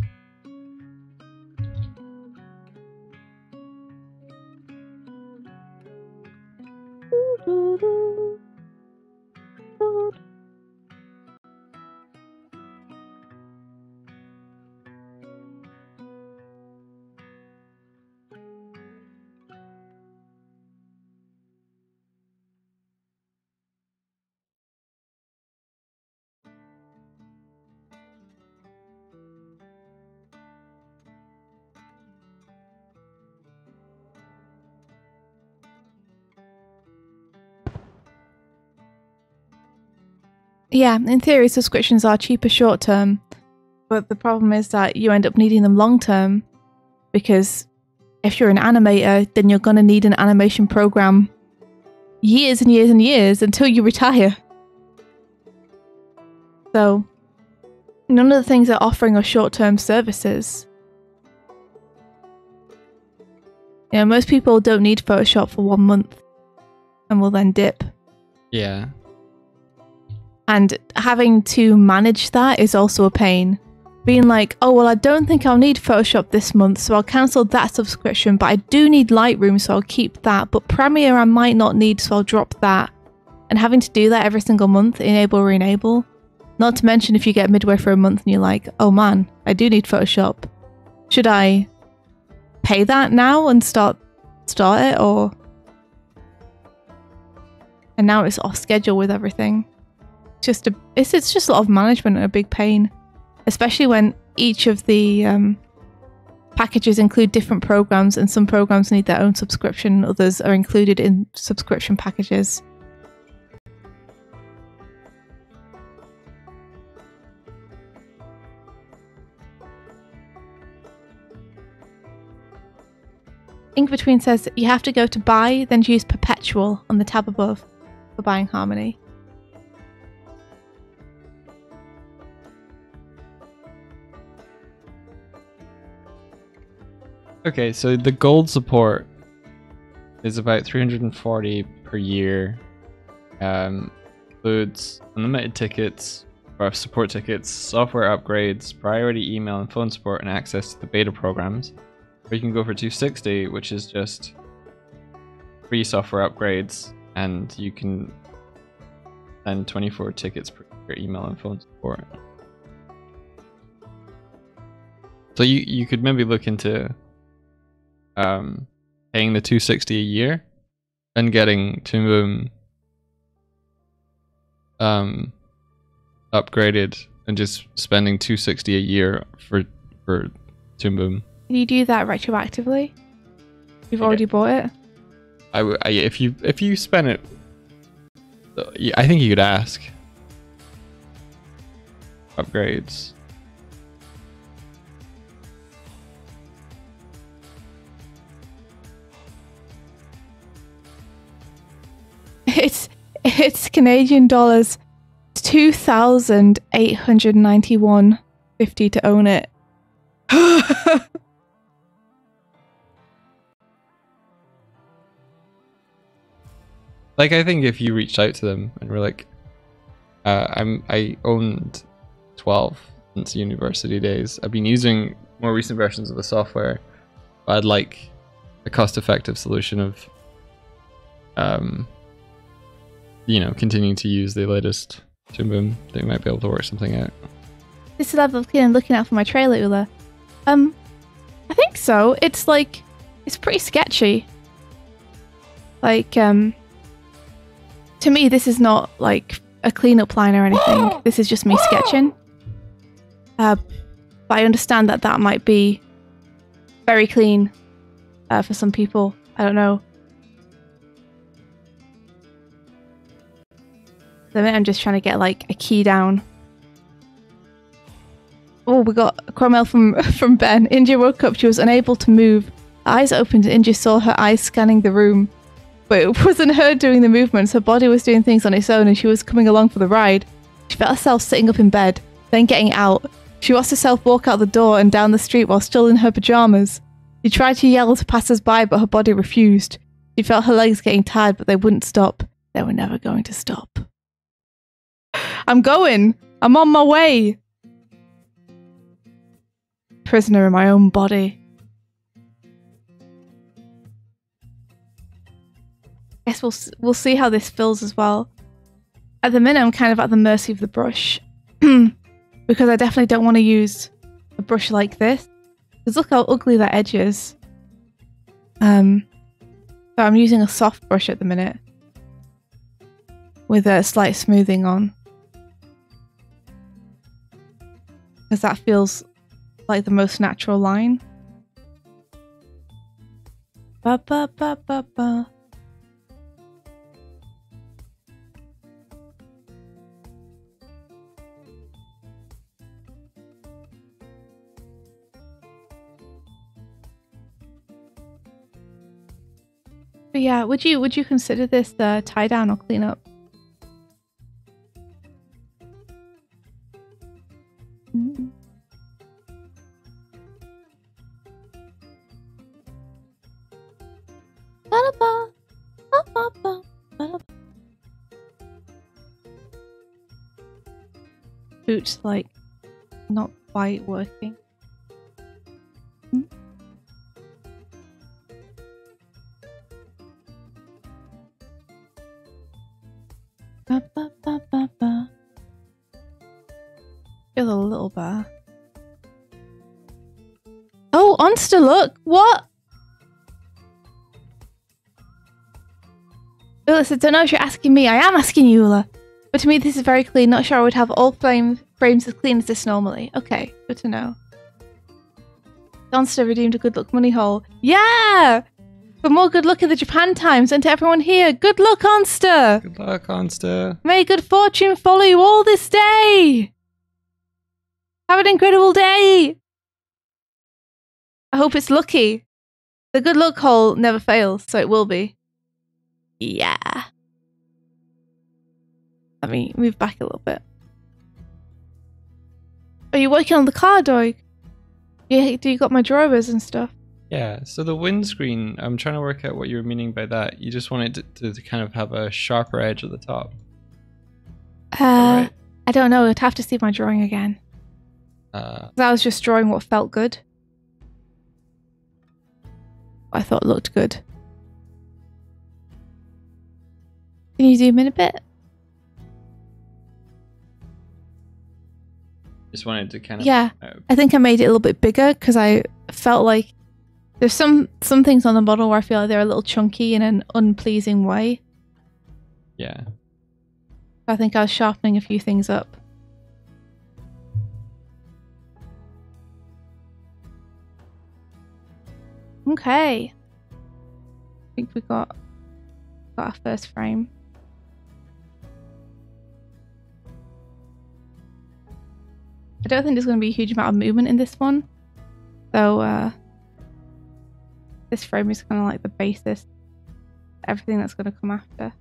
Yeah, in theory, subscriptions are cheaper short term, but the problem is that you end up needing them long term because if you're an animator, then you're going to need an animation program years and years and years until you retire. So, none of the things they're offering are short term services. You know, most people don't need Photoshop for 1 month and will then dip. Yeah. And having to manage that is also a pain. Being like, oh, well, I don't think I'll need Photoshop this month, so I'll cancel that subscription, but I do need Lightroom, so I'll keep that. But Premiere I might not need, so I'll drop that. And having to do that every single month, enable, re-enable. Not to mention if you get midway through a month and you're like, oh man, I do need Photoshop. Should I pay that now and start it, or... And now it's off schedule with everything. It's just a lot of management and a big pain, especially when each of the packages include different programs, and some programs need their own subscription, others are included in subscription packages. Ink Between says you have to go to buy, then choose perpetual on the tab above for buying Harmony. Okay, so the gold support is about 340 per year. Includes unlimited tickets, or support tickets, software upgrades, priority email and phone support, and access to the beta programs. Or you can go for 260, which is just free software upgrades, and you can send 24 tickets per year, email and phone support. So you could maybe look into paying the 260 a year and getting Toon Boom upgraded and just spending 260 a year for Toon Boom. Can you do that retroactively? You've already bought it? If you spend it, I think you could ask upgrades. It's Canadian dollars 2,891.50 to own it. Like, I think if you reached out to them and were like, I owned 12 since university days. I've been using more recent versions of the software, but I'd like a cost-effective solution of, continuing to use the latest Jim Boom. They might be able to work something out. This is the level of clean I'm looking at for my trailer, Ula. I think so. It's like, it's pretty sketchy. Like, to me, this is not like a cleanup line or anything. This is just me sketching. But I understand that that might be very clean for some people. I don't know. I'm just trying to get like a key down. Oh, we got a Cromwell from Ben. India woke up. She was unable to move. Her eyes opened and India saw her eyes scanning the room. But it wasn't her doing the movements. Her body was doing things on its own and she was coming along for the ride. She felt herself sitting up in bed, then getting out. She watched herself walk out the door and down the street while still in her pajamas. She tried to yell to passers-by, but her body refused. She felt her legs getting tired, but they wouldn't stop. They were never going to stop. I'm going! I'm on my way! Prisoner in my own body. Guess we'll see how this feels as well. At the minute, I'm kind of at the mercy of the brush. Because I definitely don't want to use a brush like this. Because look how ugly that edge is. So I'm using a soft brush at the minute. With a slight smoothing on. Because that feels like the most natural line. Ba ba ba ba ba. But yeah, would you consider this the tie down or clean up? Boots like not quite working. Ba, ba, ba, ba, ba. Feel a little better. Oh, Onster, look! What? Ula said, don't know if you're asking me. I am asking you, Ula. But to me, this is very clean. Not sure I would have all frames as clean as this normally. Okay, good to know. Onster redeemed a good luck money hole. Yeah! For more good luck in the Japan times, and to everyone here, good luck, Onster! Good luck, Onster. May good fortune follow you all this day! Have an incredible day! I hope it's lucky. The good luck hole never fails, so it will be. Yeah. Let me move back a little bit. Are you working on the car, Doig? Yeah, do you got my drawers and stuff? Yeah, so the windscreen, I'm trying to work out what you're meaning by that. You just want it to kind of have a sharper edge at the top. Right? I don't know. I'd have to see my drawing again. 'Cause I was just drawing what felt good. I thought looked good. Can you zoom in a bit? Just wanted to kind of... Yeah, I think I made it a little bit bigger because I felt like there's some things on the model where I feel like they're a little chunky in an unpleasing way. Yeah. I think I was sharpening a few things up. Okay. I think we got our first frame. I don't think there's going to be a huge amount of movement in this one. So, this frame is kind of like the basis. Everything that's going to come after.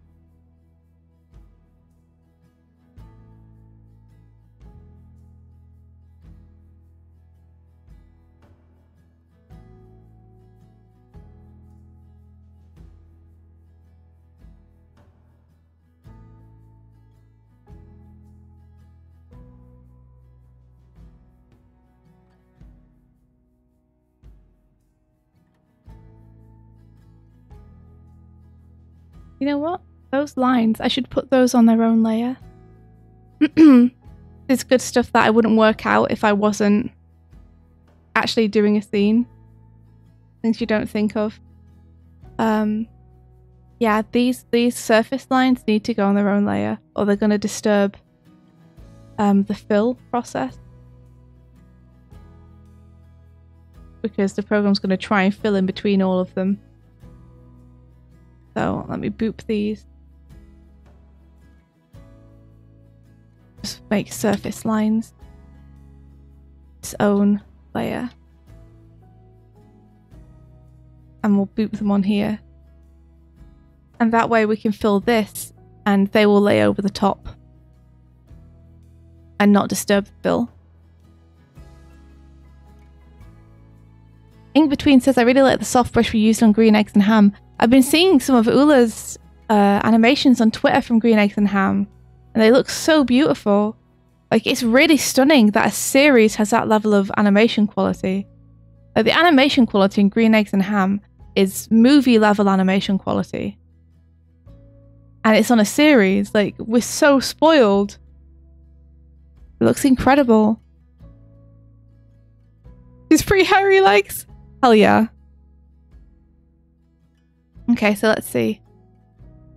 You know what? Those lines, I should put those on their own layer. There's good stuff that I wouldn't work out if I wasn't actually doing a scene. Things you don't think of. Yeah, these surface lines need to go on their own layer, or they're going to disturb the fill process. Because the program's going to try and fill in between all of them. So let me boop these. Just make surface lines its own layer. And we'll boop them on here. And that way we can fill this and they will lay over the top. And not disturb the fill. Ink Between says, I really like the soft brush we used on Green Eggs and Ham. I've been seeing some of Ula's animations on Twitter from Green Eggs and Ham, and they look so beautiful. Like, it's really stunning that a series has that level of animation quality. Like, the animation quality in Green Eggs and Ham is movie level animation quality. And it's on a series. Like, we're so spoiled. It looks incredible. It's pretty hairy legs. Hell yeah. Okay, so let's see.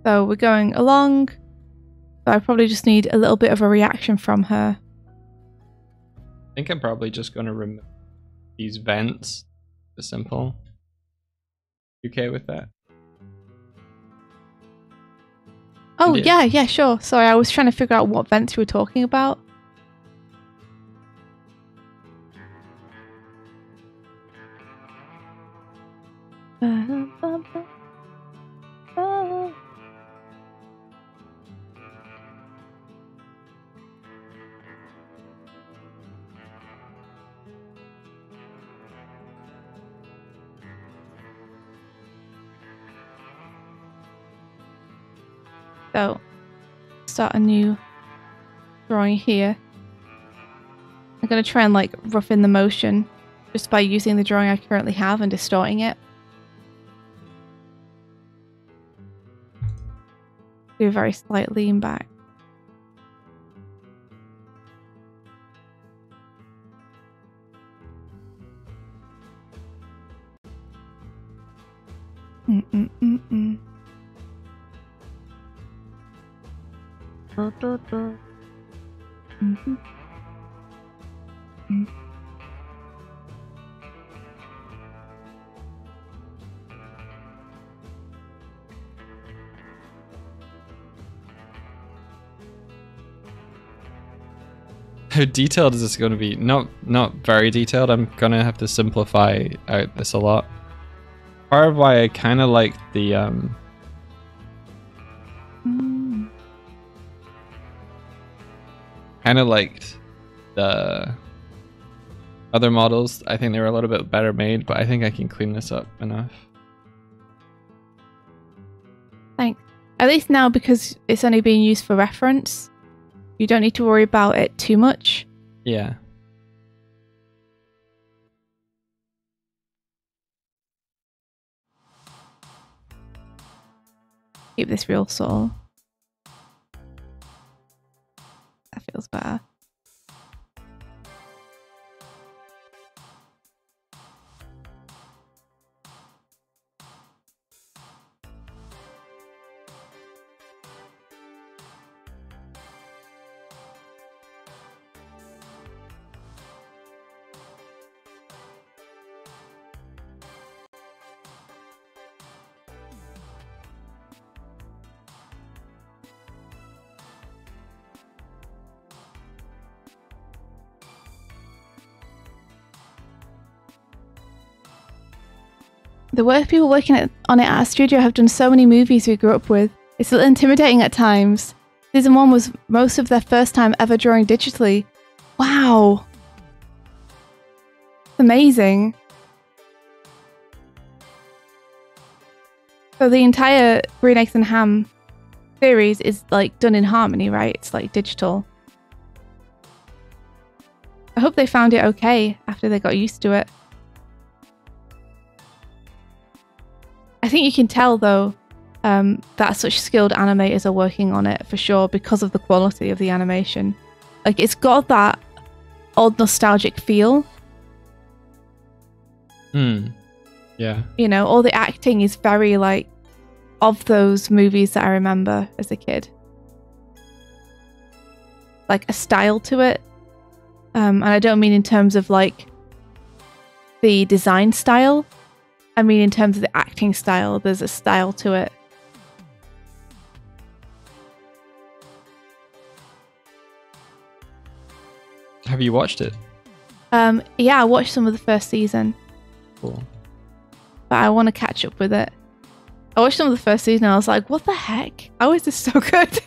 So we're going along. So I probably just need a little bit of a reaction from her. I think I'm probably just going to remove these vents. It's simple. You okay with that? Oh, yeah, sure. Sorry, I was trying to figure out what vents you were talking about. So, start a new drawing here. I'm going to try and like roughen the motion just by using the drawing I currently have and distorting it. Do a very slight lean back. Mm-mm-mm-mm. Mm-hmm. Mm. How detailed is this going to be? Not very detailed. I'm gonna have to simplify out this a lot. Part of why I kind of like the kind of liked the other models. I think they were a little bit better made, but I think I can clean this up enough. Thanks. At least now, because it's only being used for reference, you don't need to worry about it too much. Yeah. Keep this real subtle. That feels better. The work people working on it at our studio have done so many movies we grew up with. It's a little intimidating at times. Season 1 was most of their first time ever drawing digitally. Wow. Amazing. So the entire Green Eggs and Ham series is like done in Harmony, right? It's like digital. I hope they found it okay after they got used to it. I think you can tell though that such skilled animators are working on it for sure because of the quality of the animation. Like, it's got that old nostalgic feel. Yeah. You know, all the acting is very like of those movies that I remember as a kid. Like a style to it. And I don't mean in terms of like the design style. I mean in terms of the acting style. There's a style to it. Have you watched it? Yeah, I watched some of the first season. Cool. But I want to catch up with it. I watched some of the first season and I was like, what the heck? How is this so good?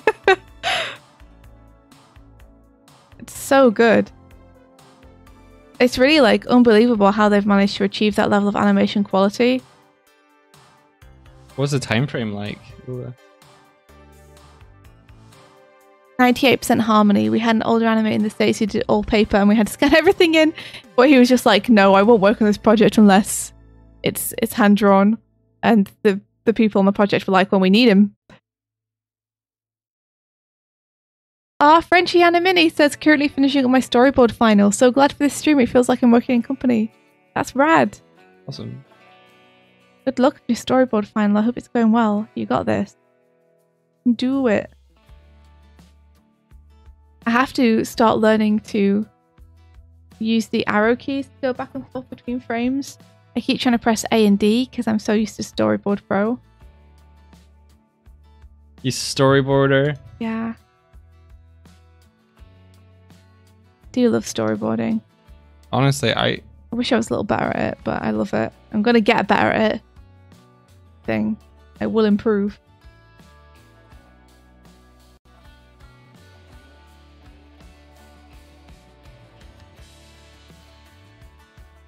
It's so good. It's really like unbelievable how they've managed to achieve that level of animation quality. What's the time frame like? 98% harmony. We had an older animator in the States who did all paper and we had to scan everything in. But he was just like, no, I won't work on this project unless it's hand drawn. And the people on the project were like, well, we need him. Frenchie Anna Mini says, currently finishing up my storyboard final. So glad for this stream. It feels like I'm working in company. That's rad. Awesome. Good luck with your storyboard final. I hope it's going well. You got this. Do it. I have to start learning to use the arrow keys to go back and forth between frames. I keep trying to press A and D because I'm so used to Storyboard Pro. You storyboarder? Yeah. Do you love storyboarding? Honestly, I wish I was a little better at it, but I love it. I'm going to get better at it. I will improve.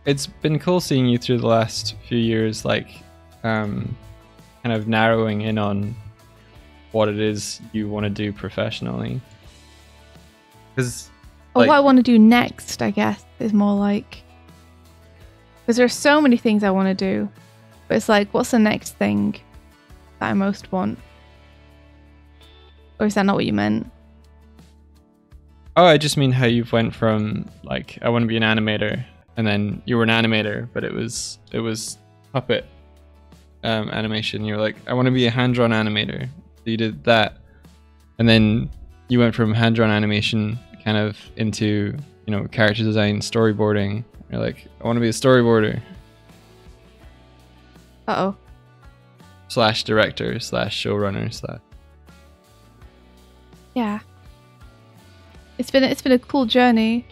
It's been cool seeing you through the last few years, like, kind of narrowing in on what it is you want to do professionally. Because, Or what I want to do next, I guess, is more like... Because there are so many things I want to do. But it's like, what's the next thing that I most want? Or is that not what you meant? oh, I just mean how you've went from, like, I want to be an animator, and then you were an animator, but it was puppet animation. You're like, I want to be a hand-drawn animator. So you did that, and then you went from hand-drawn animation kind of into, you know, character design, storyboarding. You're like, I want to be a storyboarder. Uh-oh. / director / showrunner / Yeah. It's been a cool journey.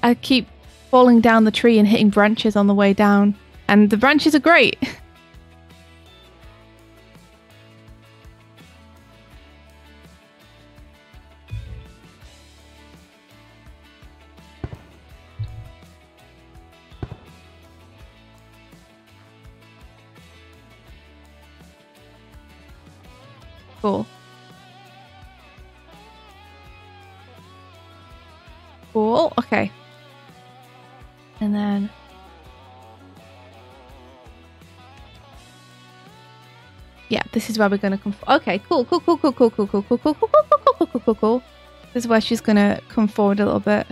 I keep falling down the tree and hitting branches on the way down, and the branches are great. Cool. Cool. Okay. And then yeah, this is where we're gonna come. Okay, cool. This is where she's gonna come forward a little bit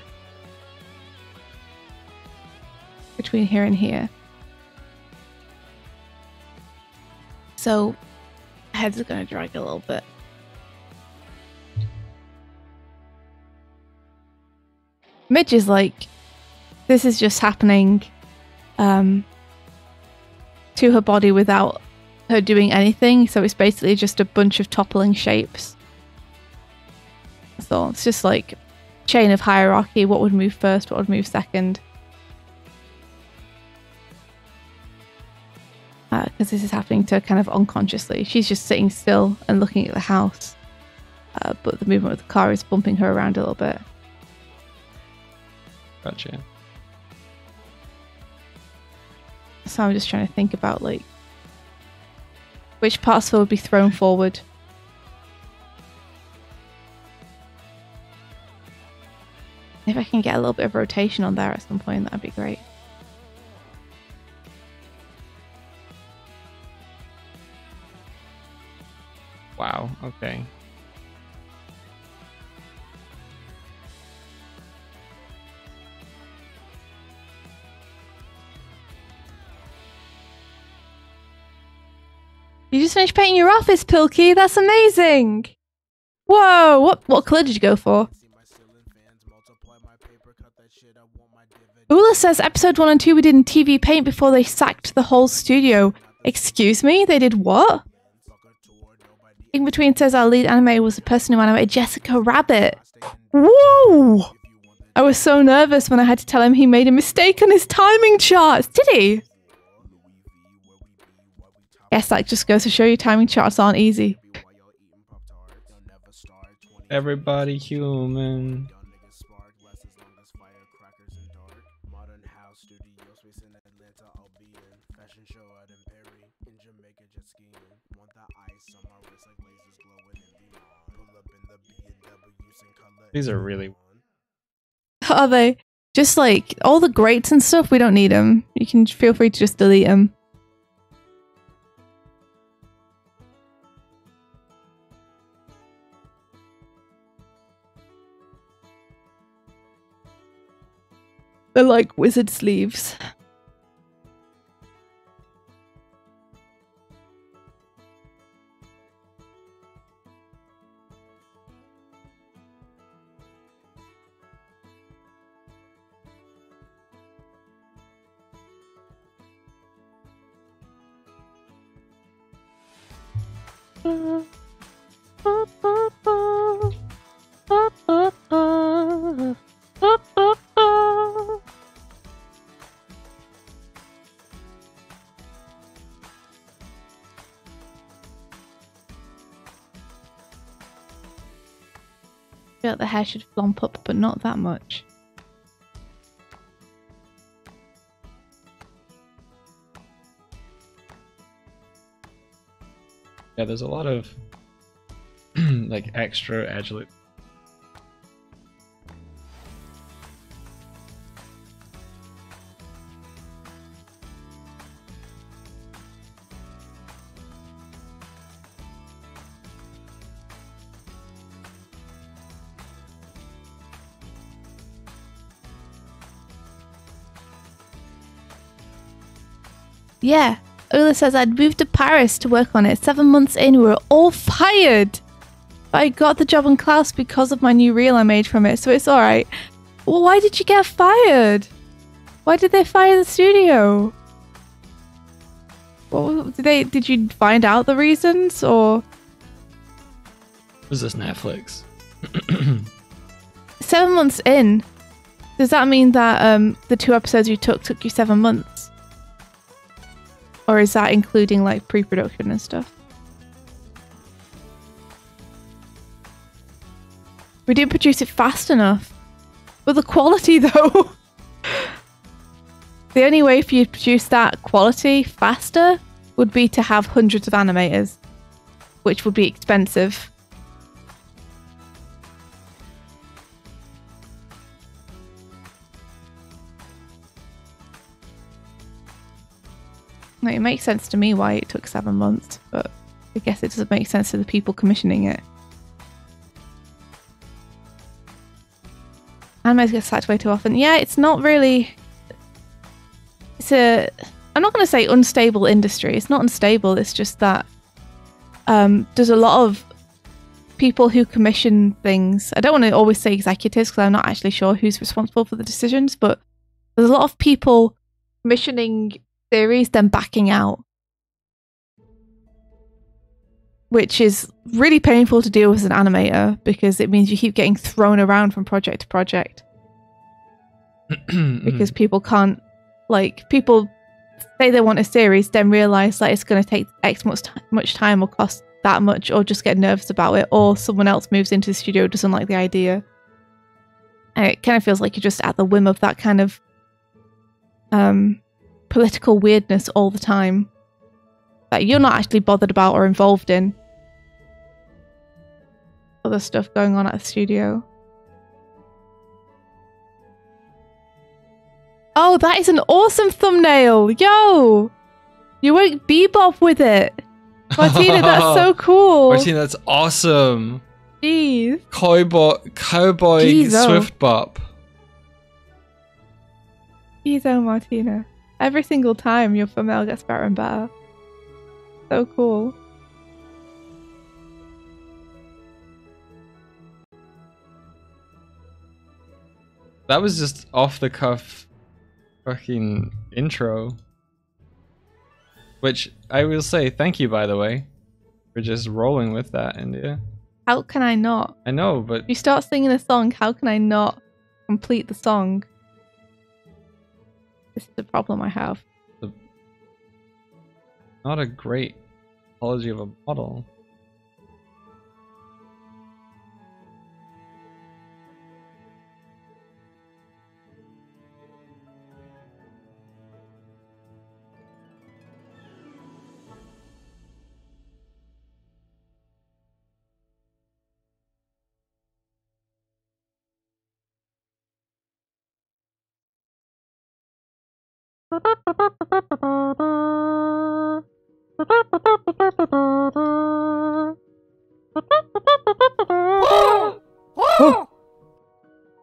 between here and here. So heads are gonna drag a little bit. Midge is like, this is just happening to her body without her doing anything, so it's basically just a bunch of toppling shapes. So it's just like chain of hierarchy, what would move first, what would move second. Because this is happening to her kind of unconsciously. She's just sitting still and looking at the house, but the movement of the car is bumping her around a little bit. Gotcha. So I'm just trying to think about like which parts of her would be thrown forward. If I can get a little bit of rotation on there at some point, that'd be great. Wow. Okay. You just finished painting your office, Pilkey. That's amazing. Whoa, what color did you go for? Ula says episode 1 and 2 we did in TV paint before they sacked the whole studio. Excuse me? They did what? In between says our lead animator was the person who animated Jessica Rabbit. Whoa! I was so nervous when I had to tell him he made a mistake on his timing charts. Did he? Yes, that just goes to show you timing charts aren't easy. Everybody human. These are really... Are they? Just like all the grates and stuff, we don't need them. You can feel free to just delete them. They're like wizard sleeves. I feel like the hair should flump up, but not that much. Yeah, there's a lot of like extra edge loop. Yeah, Ula says I'd moved to Paris to work on it. 7 months in, we were all fired. But I got the job on Klaus because of my new reel I made from it, so it's alright. Well, why did you get fired? Why did they fire the studio? What, did you find out the reasons, or? Was this Netflix? 7 months in. Does that mean that the 2 episodes you took you 7 months? Or is that including like pre-production and stuff? We didn't produce it fast enough. But the quality though. The only way for you to produce that quality faster would be to have hundreds of animators, which would be expensive. Like, it makes sense to me why it took 7 months, but I guess it doesn't make sense to the people commissioning it. Animes get sacked way too often. Yeah, it's not really... I'm not going to say unstable industry. It's not unstable, it's just that there's a lot of people who commission things. I don't want to always say executives because I'm not actually sure who's responsible for the decisions, but there's a lot of people commissioning series then backing out, which is really painful to deal with as an animator because it means you keep getting thrown around from project to project because people can't, like, people say they want a series then realize that it's going to take X much time or cost that much, or just get nervous about it, or someone else moves into the studio, doesn't like the idea, and it kind of feels like you're just at the whim of that kind of political weirdness all the time that you're not actually bothered about or involved in. Other stuff going on at the studio. Oh, that is an awesome thumbnail! Yo! You went bebop with it! Martina, that's so cool. Martina, that's awesome. Jeez. Cowboy Jeez, oh. Swift Bop. Jeez, oh, Martina. Every single time your thumbnail gets better and better. So cool. That was just off the cuff fucking intro. Which I will say thank you, by the way, for just rolling with that, India. How can I not? I know, but If you start singing a song, how can I not complete the song? This is the problem I have. not a great apology of a model.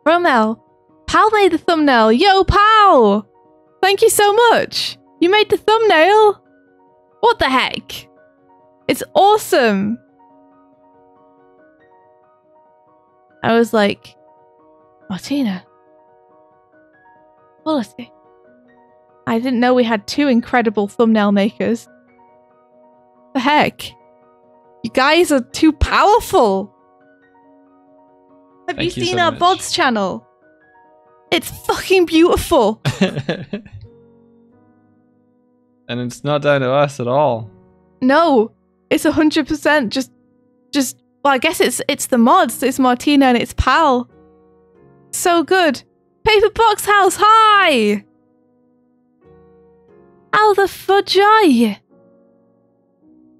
Romel, Pal made the thumbnail. Yo, Pal! Thank you so much. You made the thumbnail? What the heck? It's awesome. I was like, Martina, quality. I didn't know we had two incredible thumbnail makers. The heck? You guys are too powerful. Have you Thank you seen so our much. VODs channel? It's fucking beautiful. And it's not down to us at all. No, it's 100% just. Well, I guess it's the mods. It's Martina and it's Pal. So good. Paper Box House, hi. How the fudge are you?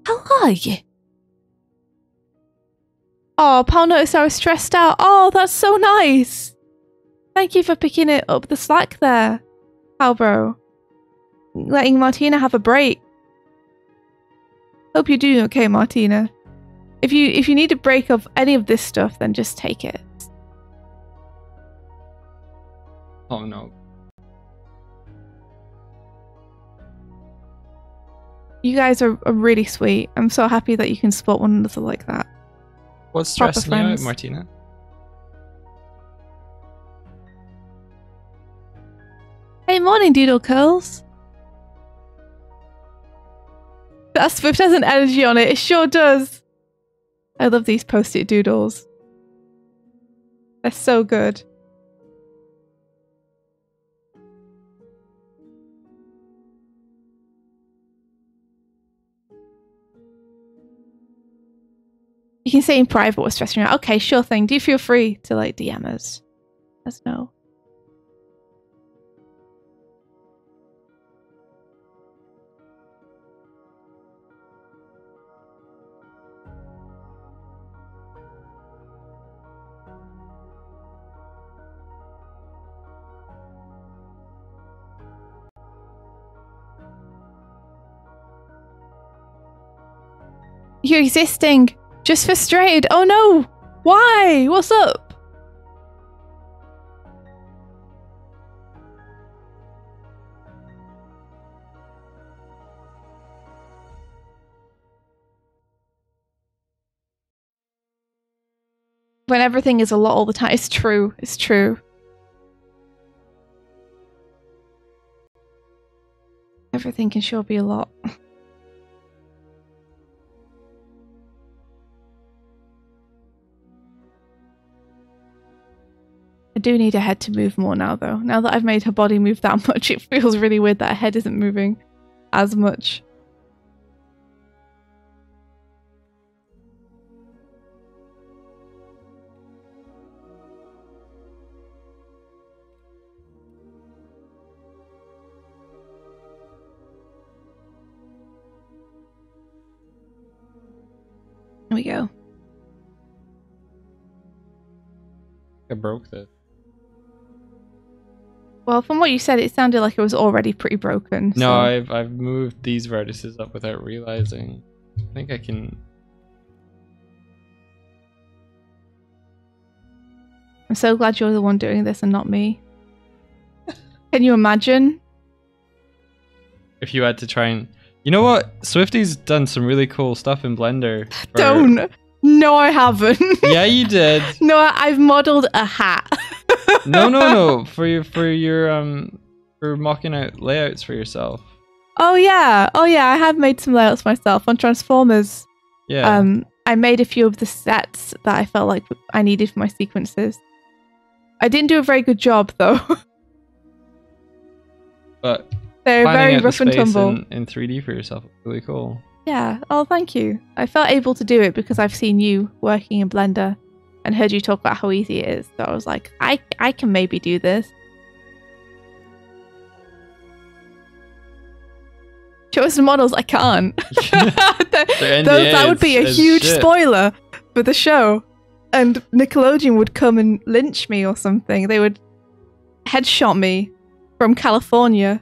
How are you? Oh, Pal noticed I was stressed out. Oh, that's so nice. Thank you for picking it up the slack there, Pal bro. Letting Martina have a break. Hope you're doing okay, Martina. If you need a break of any of this stuff, then just take it. Oh no. You guys are really sweet. I'm so happy that you can support one another like that. What's Proper stressing you out, friends. Martina? Hey, morning, Doodle Curls. That Swift has an energy on it. It sure does. I love these post-it doodles. They're so good. You can say in private what's stressing you out. Okay, sure thing. Do feel free to like DM us. Let us know. You're existing. Just frustrated. Oh no! Why? What's up? When everything is a lot all the time. It's true. It's true. Everything can sure be a lot. I do need her head to move more now, though. Now that I've made her body move that much, it feels really weird that her head isn't moving as much. There we go. I broke this. Well, from what you said, it sounded like it was already pretty broken. No, so. I've moved these vertices up without realizing. I think I can. I'm so glad you're the one doing this and not me. Can you imagine? If you had to try and, you know what, Swifty's done some really cool stuff in Blender. Don't. No, I haven't. Yeah, you did. No, I've modeled a hat. No. For mocking out layouts for yourself. Oh yeah. I have made some layouts myself on Transformers. Yeah. I made a few of the sets that I felt like I needed for my sequences. I didn't do a very good job though. But they're very out the rough and space tumble. in 3D for yourself, really cool. Yeah. Oh, thank you. I felt able to do it because I've seen you working in Blender and heard you talk about how easy it is. So I was like, I can maybe do this. Show us the models. I can't. That would be a huge spoiler for the show. And Nickelodeon would come and lynch me or something. They would headshot me from California.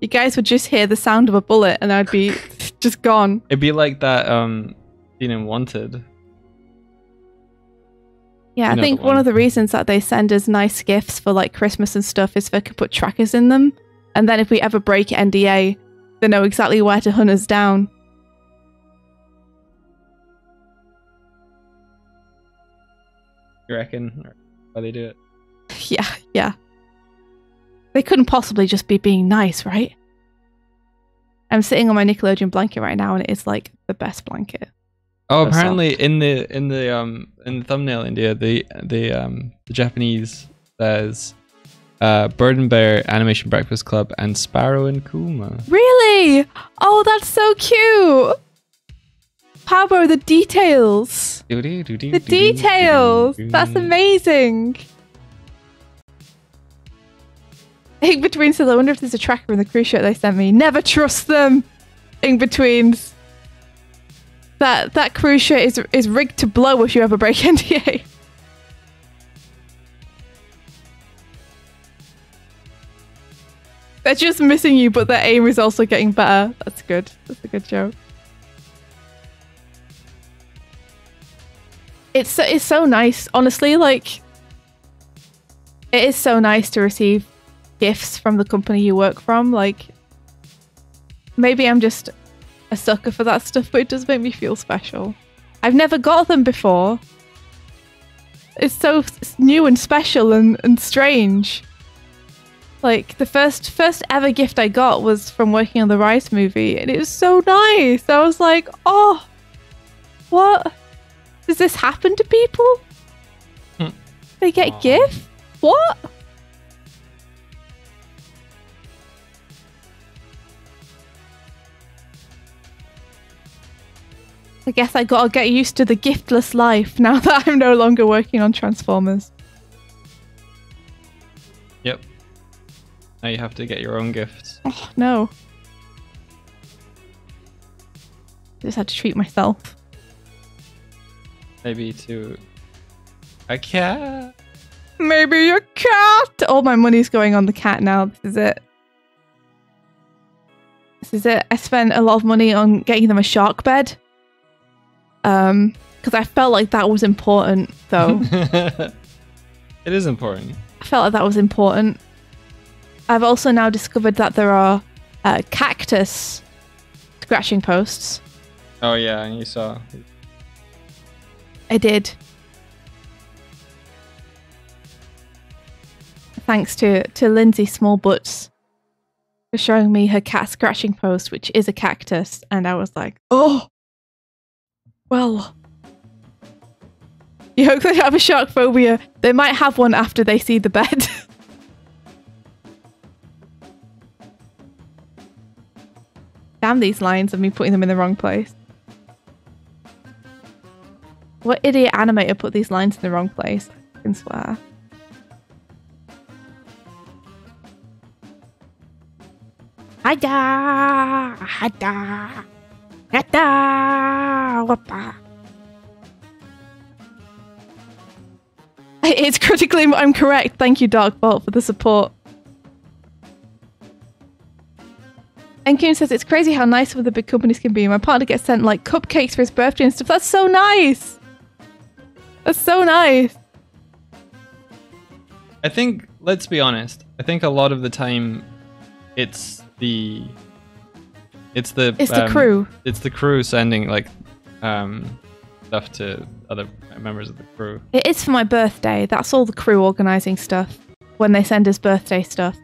You guys would just hear the sound of a bullet and I'd be just gone. It'd be like that scene in Wanted. Yeah, I think one of the reasons that they send us nice gifts for like Christmas and stuff is they can put trackers in them. And then if we ever break NDA, they know exactly where to hunt us down. You reckon? Or how they do it? Yeah. They couldn't possibly just be being nice, right? I'm sitting on my Nickelodeon blanket right now, and it is like the best blanket. Oh, So apparently soft. in the thumbnail, India, the Japanese says Bird and Bear, Animation Breakfast Club, and Sparrow and Kuma. Really? Oh, that's so cute. Pablo, the details. The details. That's amazing. In between, so I wonder if there's a tracker in the cruise ship they sent me. Never trust them. In betweens. That cruise ship is rigged to blow if you ever break NDA. They're just missing you, but their aim is also getting better. That's good. That's a good joke. It's so nice, honestly. Like, it is so nice to receive gifts from the company you work from. Like, maybe I'm just a sucker for that stuff, but it does make me feel special. I've never got them before. It's so new and special and strange. Like, the first ever gift I got was from working on the Rise movie, and it was so nice. I was like, oh, what? Does this happen to people? They get gifts? What? I guess I gotta get used to the giftless life now that I'm no longer working on Transformers. Yep. Now you have to get your own gifts. Oh, no. I just had to treat myself. Maybe to a cat. Maybe a cat! All my money's going on the cat now. This is it. This is it. I spent a lot of money on getting them a shark bed. Because I felt like that was important, though. It is important. I felt like that was important. I've also now discovered that there are cactus scratching posts. Oh yeah, you saw. I did. Thanks to Lindsay Smallbutts for showing me her cat scratching post, which is a cactus, and I was like, oh, well. You hope they have a shark phobia. They might have one after they see the bed. Damn these lines of me putting them in the wrong place. What idiot animator put these lines in the wrong place? I can swear. Hada, hada, hada, wapa. It's critically I'm correct. Thank you, Dark Bolt, for the support. And Kim says it's crazy how nice some of the big companies can be. My partner gets sent like cupcakes for his birthday and stuff. That's so nice. That's so nice. I think, let's be honest, I think a lot of the time it's the crew. It's the crew sending like stuff to other members of the crew. It is for my birthday. That's all the crew organising stuff when they send us birthday stuff.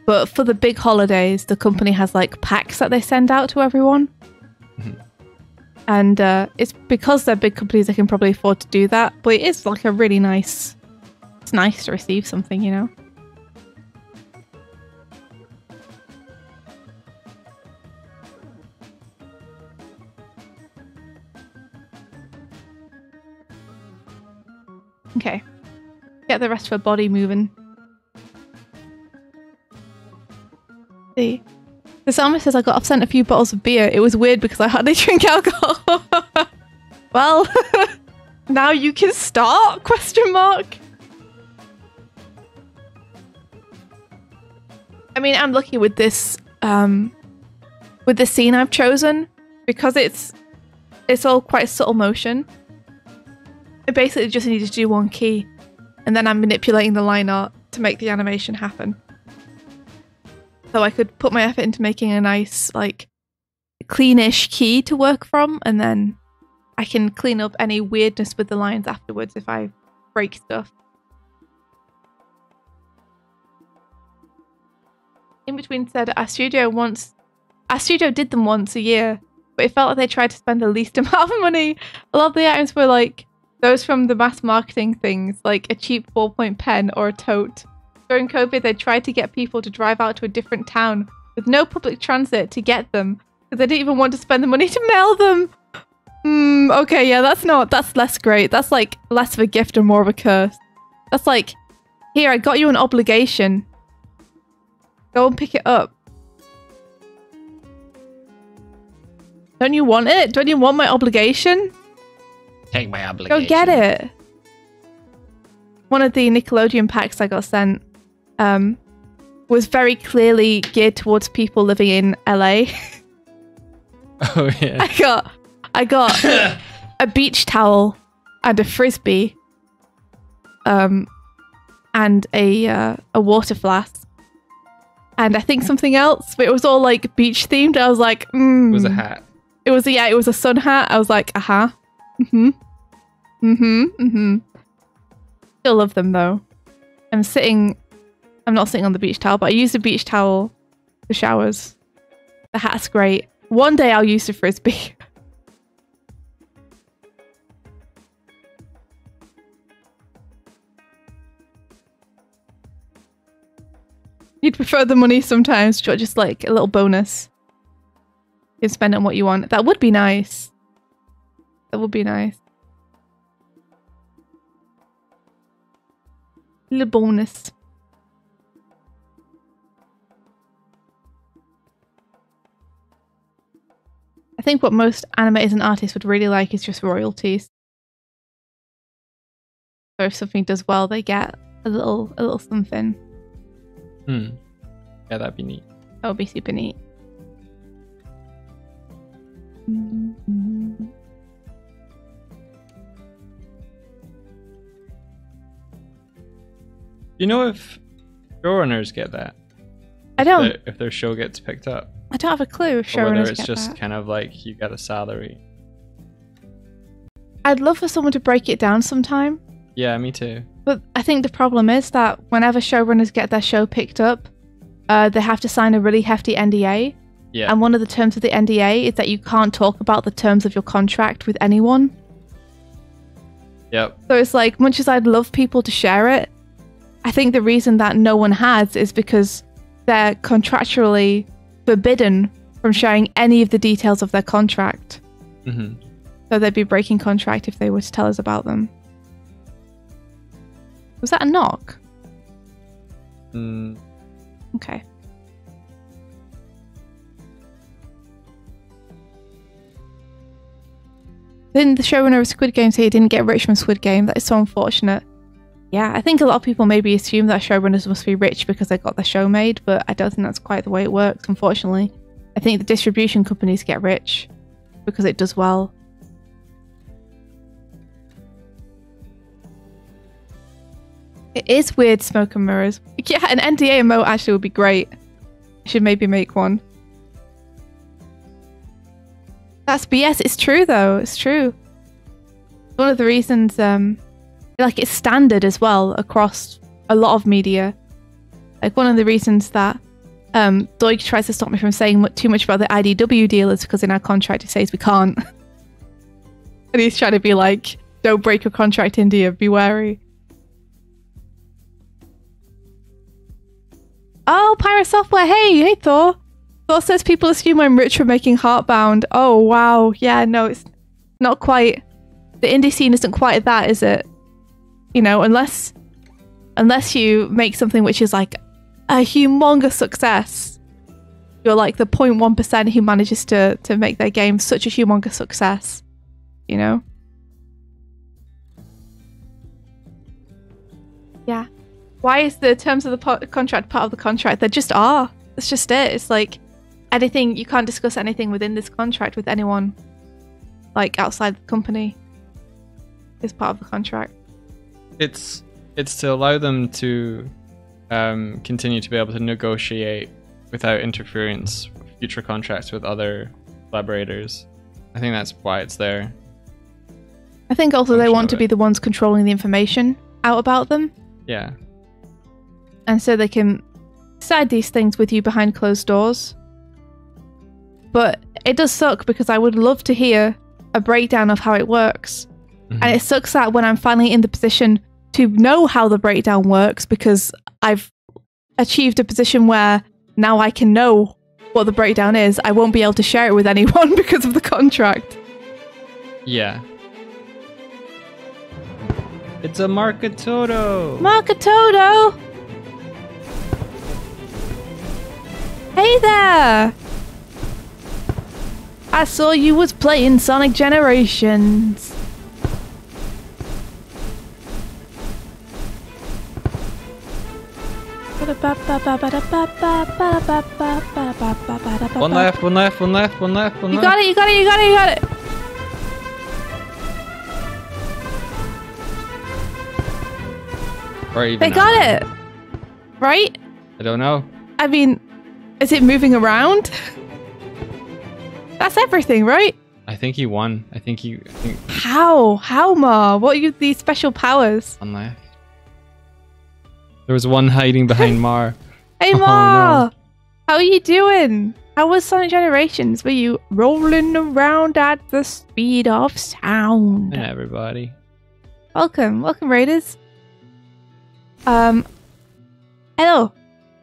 But for the big holidays, the company has like packs that they send out to everyone. Mhm. And it's because they're big companies, they can probably afford to do that. But it is like a really nice... It's nice to receive something, you know? Okay. Get the rest of her body moving. See. The psalmist says I got sent a few bottles of beer. It was weird because I hardly drink alcohol. Well, now you can start? Question mark. I mean, I'm lucky with this scene I've chosen because it's all quite subtle motion. I basically just need to do one key, and then I'm manipulating the line art to make the animation happen. So I could put my effort into making a nice, like, cleanish key to work from, and then I can clean up any weirdness with the lines afterwards if I break stuff. In between said our studio did them once a year, but it felt like they tried to spend the least amount of money. A lot of the items were like those from the mass marketing things, like a cheap ballpoint pen or a tote. During COVID, they tried to get people to drive out to a different town with no public transit to get them because they didn't even want to spend the money to mail them. Okay, yeah, that's less great. That's like less of a gift and more of a curse. That's like, here, I got you an obligation. Go and pick it up. Don't you want it? Don't you want my obligation? Take my obligation. Go get it. One of the Nickelodeon packs I got sent was very clearly geared towards people living in LA. Oh yeah. I got a beach towel and a frisbee, and a water flask. And I think something else, but it was all like beach themed. I was like, It was a hat. It was a sun hat. I was like, Still love them though. I'm not sitting on the beach towel, but I use the beach towel for showers. The hat's great. One day I'll use the frisbee. You'd prefer the money sometimes, just like a little bonus. You can spend it on what you want. That would be nice. That would be nice. Little bonus. I think what most animators and artists would really like is just royalties. So if something does well, they get a little something. Yeah, that'd be neat. That would be super neat. You know if showrunners get that? I don't. If their show gets picked up? I don't have a clue if Or showrunners whether it's get just that. kind of like you get a salary. I'd love for someone to break it down sometime. Yeah, me too. But I think the problem is that whenever showrunners get their show picked up, they have to sign a really hefty NDA. Yeah. And one of the terms of the NDA is that you can't talk about the terms of your contract with anyone. Yep. So it's like, much as I'd love people to share it, I think the reason that no one has is because they're contractually forbidden from sharing any of the details of their contract. Mm-hmm. So they'd be breaking contract if they were to tell us about them. Was that a knock? Okay. Then the showrunner of Squid Game say he didn't get rich from Squid Game. That is so unfortunate. Yeah, I think a lot of people maybe assume that showrunners must be rich because they got their show made, but I don't think that's quite the way it works, unfortunately. I think the distribution companies get rich because it does well. It is weird, smoke and mirrors. Yeah, an NDA emote actually would be great. I should maybe make one. That's BS. It's true though. It's true. One of the reasons, like it's standard as well across a lot of media. Like one of the reasons that Doig tries to stop me from saying too much about the IDW deal is because in our contract it says we can't. And he's trying to be like, don't break your contract, India. Be wary. Oh, Pirate Software. Hey, Thor. Thor says people assume I'm rich for making Heartbound. Oh, wow. Yeah, no, it's not quite. The indie scene isn't quite that, is it? You know, unless you make something which is like a humongous success. You're like the 0.1% who manages to make their game such a humongous success. You know? Yeah. Why is the terms of the contract part of the contract? They just are. That's just it. It's like anything, you can't discuss anything within this contract with anyone like outside the company is part of the contract. It's to allow them to continue to be able to negotiate without interference future contracts with other collaborators. I think that's why it's there. I think also they want to be the ones controlling the information out about them. Yeah. And so they can decide these things with you behind closed doors. But it does suck because I would love to hear a breakdown of how it works. Mm-hmm. And it sucks that when I'm finally in the position to know how the breakdown works, because I've achieved a position where now I can know what the breakdown is, I won't be able to share it with anyone because of the contract. Yeah. It's a Markatoto! Markatoto! Hey there! I saw you was playing Sonic Generations. One left. You got it! Or even They got it! Right? I don't know. I mean, is it moving around? That's everything, right? I think he won. I think How? How, Ma? What are these special powers? one left. There was one hiding behind Mar. Hey, Oh, Ma! no. How are you doing? How was Sonic Generations? Were you rolling around at the speed of sound? And everybody. Welcome, Raiders. Hello.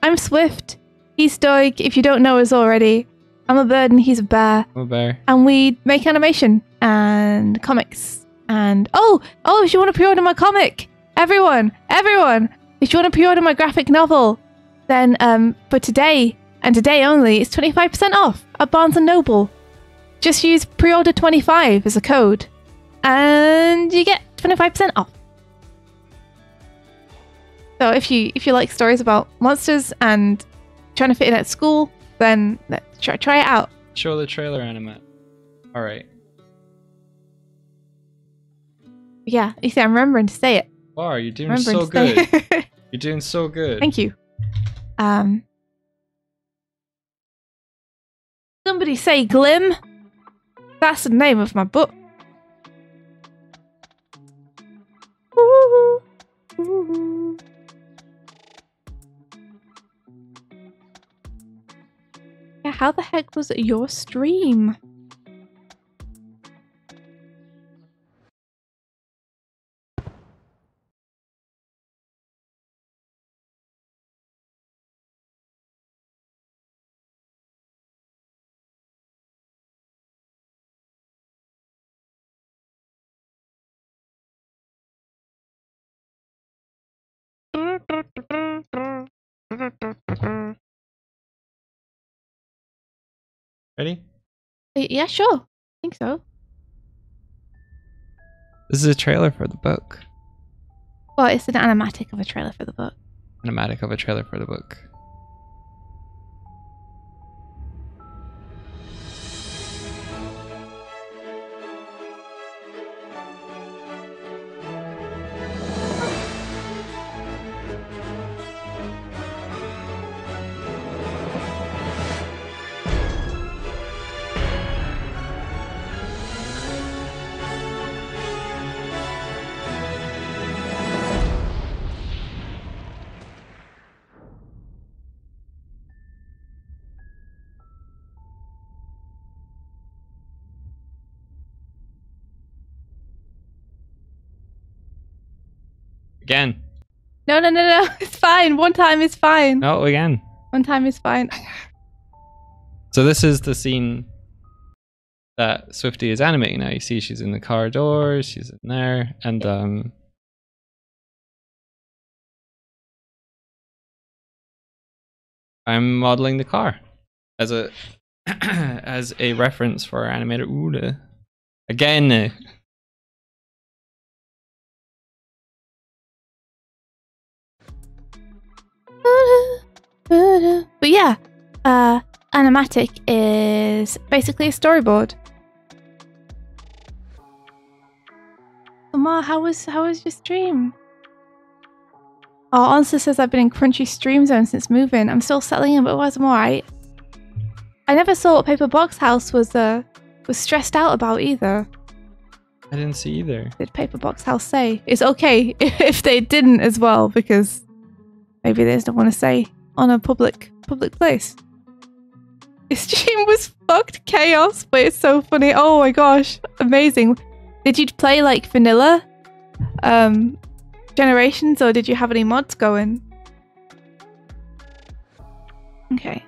I'm Swift. He's Doig, if you don't know us already. I'm a bird and he's a bear. I'm a bear. And we make animation and comics. And oh, if you want to pre-order my comic, everyone, if you want to pre-order my graphic novel, then for today and today only, it's 25% off at Barnes & Noble. Just use pre-order 25 as a code and you get 25% off. So if you like stories about monsters and trying to fit in at school, then try it out. Show the trailer, Animate. Alright. Yeah, you see, I'm remembering to say it. Wow, you're doing so good. You're doing so good. Thank you. Somebody say Glim. That's the name of my book. Ooh, ooh. Yeah, how the heck was it your stream? Ready? Yeah, sure. I think so. This is a trailer for the book. Well, it's an animatic of a trailer for the book. Animatic of a trailer for the book. Again. No. It's fine. One time is fine. No, again. One time is fine. So this is the scene that Swifty is animating now. You see she's in the car door, she's in there, and I'm modeling the car as a as a reference for our animator Ula. Again. But yeah, Animatic is basically a storyboard. Amar, how was your stream? Oh, Answer says I've been in crunchy stream zone since moving. I'm still settling in, but otherwise I'm alright. I never saw what Paper Box House was stressed out about either. I didn't see either. Did Paper Box House say? It's okay if they didn't as well, because maybe they just don't want to say on a public place. His stream was fucked chaos, but it's so funny. Oh my gosh, amazing. Did you play like vanilla Generations, or did you have any mods going? Okay.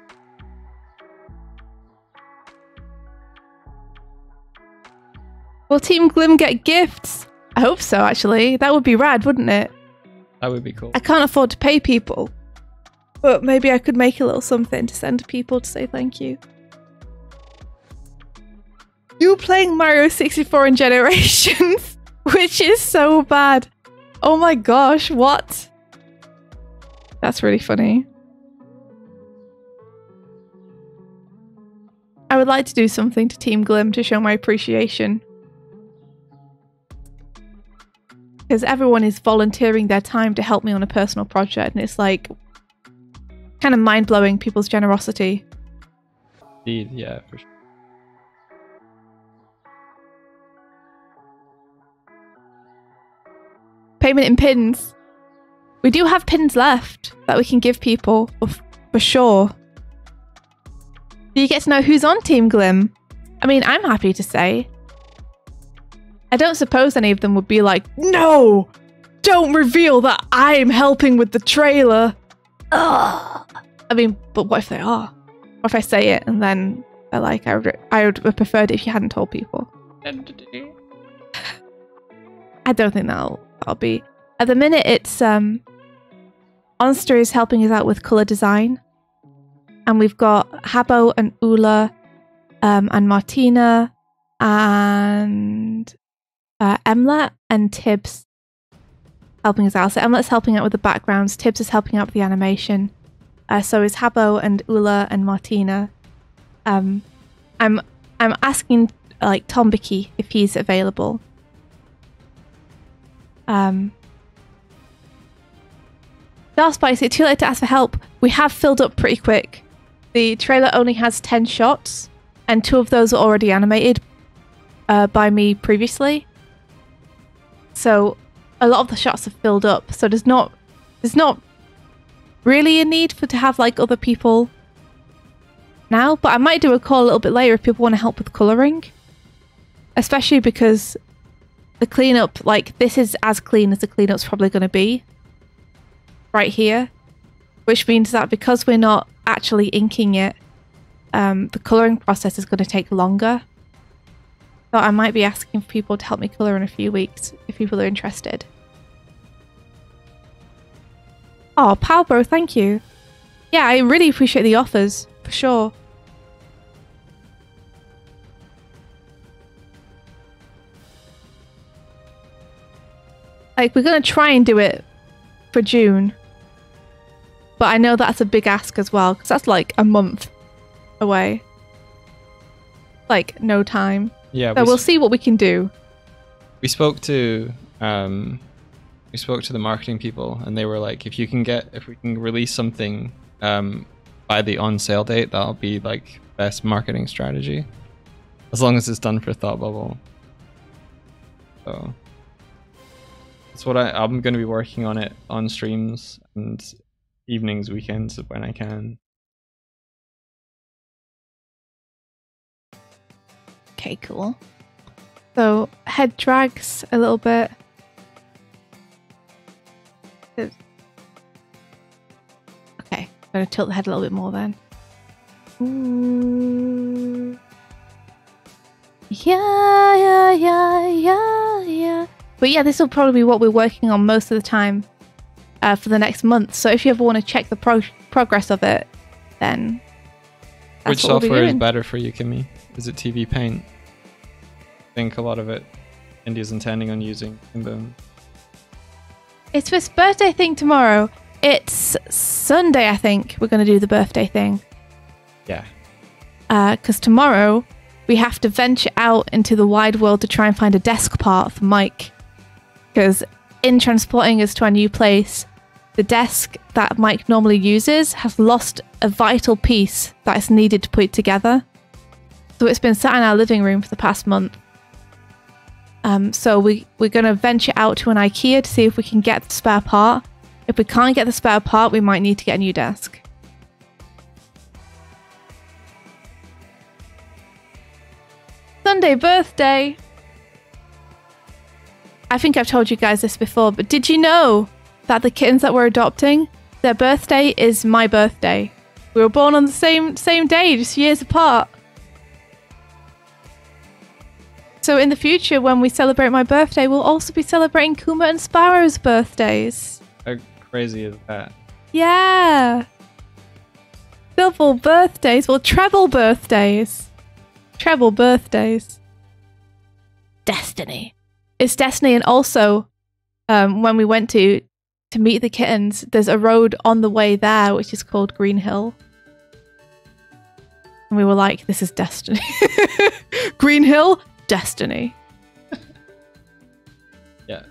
Will Team Glim get gifts? I hope so, actually. That would be rad, wouldn't it? That would be cool. I can't afford to pay people, but maybe I could make a little something to send to people to say thank you. You playing Mario 64 in Generations, which is so bad. Oh my gosh, what? That's really funny. I would like to do something to Team Glim to show my appreciation. Because everyone is volunteering their time to help me on a personal project, and it's like kind of mind-blowing, people's generosity. Indeed, yeah, for sure. Payment in pins. We do have pins left that we can give people for sure. Do you get to know who's on Team Glim? I mean, I'm happy to say. I don't suppose any of them would be like, no! Don't reveal that I'm helping with the trailer! Ugh. I mean, but what if they are? What if I say it and then they're like, I would have preferred it if you hadn't told people. I don't think that'll be. At the minute, it's Onster is helping us out with color design, and we've got Habbo and Ula, and Martina, and Emlet and Tibbs helping us out. So Emlet's helping out with the backgrounds, Tibbs is helping out with the animation. So is Habbo and Ula and Martina. I'm asking like Tom Bickey if he's available. Dark Spice, it's too late to ask for help. We have filled up pretty quick. The trailer only has 10 shots, and 2 of those were already animated by me previously. So a lot of the shots have filled up. So there's not really a need to have like other people now. But I might do a call a little bit later if people want to help with colouring, especially because the cleanup, like this is as clean as the cleanup's probably going to be right here, which means that because we're not actually inking it, the colouring process is going to take longer. So I might be asking for people to help me colour in a few weeks if people are interested. Oh, Pal Bro, thank you. Yeah, I really appreciate the offers, for sure. Like, we're going to try and do it for June. But I know that's a big ask as well, because that's like a month away. Like, no time. Yeah, so we'll see what we can do. We spoke to the marketing people, and they were like, if we can release something by the on sale date, that'll be like best marketing strategy, as long as it's done for Thought Bubble. So that's what I'm going to be working on it on streams and evenings, weekends when I can. Okay, cool. So head drags a little bit. Okay, I'm gonna tilt the head a little bit more then. Ooh. Yeah. But yeah, this will probably be what we're working on most of the time for the next month. So if you ever want to check the progress of it, then Which that's what we'll be software is doing. better for you, Kimmy? Is it TV Paint? I think a lot of it India's intending on using in Boom. It's for his birthday thing tomorrow. It's Sunday, I think. We're going to do the birthday thing. Yeah. Because tomorrow we have to venture out into the wide world to try and find a desk part for Mike. Because in transporting us to our new place, the desk that Mike normally uses has lost a vital piece that is needed to put it together. So it's been sat in our living room for the past month. So we're going to venture out to an IKEA to see if we can get the spare part. If we can't get the spare part, we might need to get a new desk. Sunday birthday. I think I've told you guys this before, but did you know that the kittens that we're adopting, their birthday is my birthday? We were born on the same day, just years apart. So in the future, when we celebrate my birthday, we'll also be celebrating Kuma and Sparrow's birthdays. How crazy is that? Yeah. Double birthdays. Well, treble birthdays. Treble birthdays. Destiny. It's destiny. And also, when we went to meet the kittens, there's a road on the way there, which is called Green Hill. And we were like, this is destiny. Green Hill? Destiny. Yeah.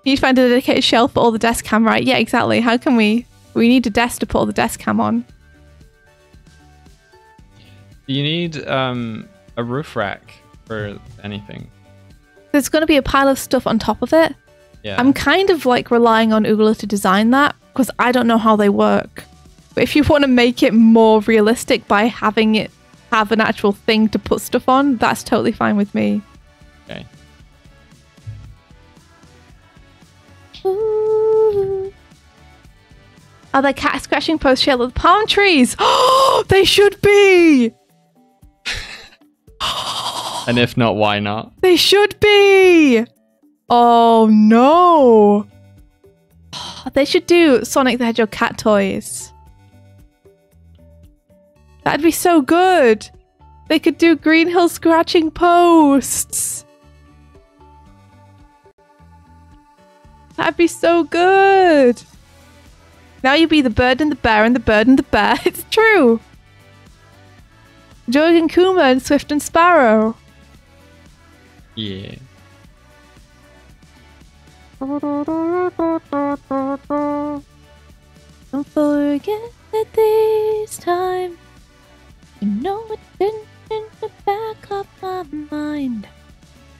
You find a dedicated shelf for all the desk cam, right? Yeah, exactly. How can we need a desk to put all the desk cam on. Do you need a roof rack for anything? There's going to be a pile of stuff on top of it. Yeah. I'm kind of like relying on Oogla to design that because I don't know how they work. But if you want to make it more realistic by having it have an actual thing to put stuff on, that's totally fine with me. Okay. Ooh. Are there cat scratching posts shell of the palm trees? Oh, they should be! And if not, why not? They should be! Oh no! They should do Sonic the Hedgehog cat toys. That'd be so good. They could do Green Hill scratching posts. That'd be so good. Now you be the bird and the bear and the bird and the bear. It's true. Doig and Kuma and Swift and Sparrow. Yeah. Don't forget that this time, you know it's in the back of my mind.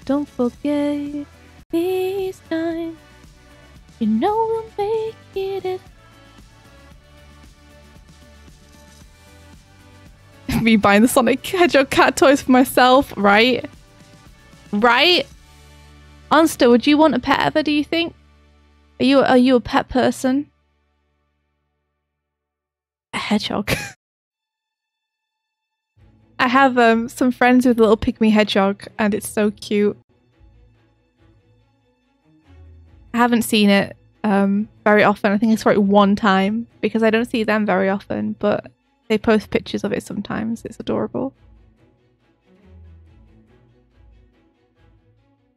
Don't forget this time, you know we'll make it. Me buying the Sonic Hedgehog cat toys for myself, right? Right? Onster, would you want a pet ever, do you think? Are you a pet person? A hedgehog. I have some friends with a little pygmy hedgehog and it's so cute. I haven't seen it very often. I think I saw it one time because I don't see them very often, but they post pictures of it sometimes. It's adorable.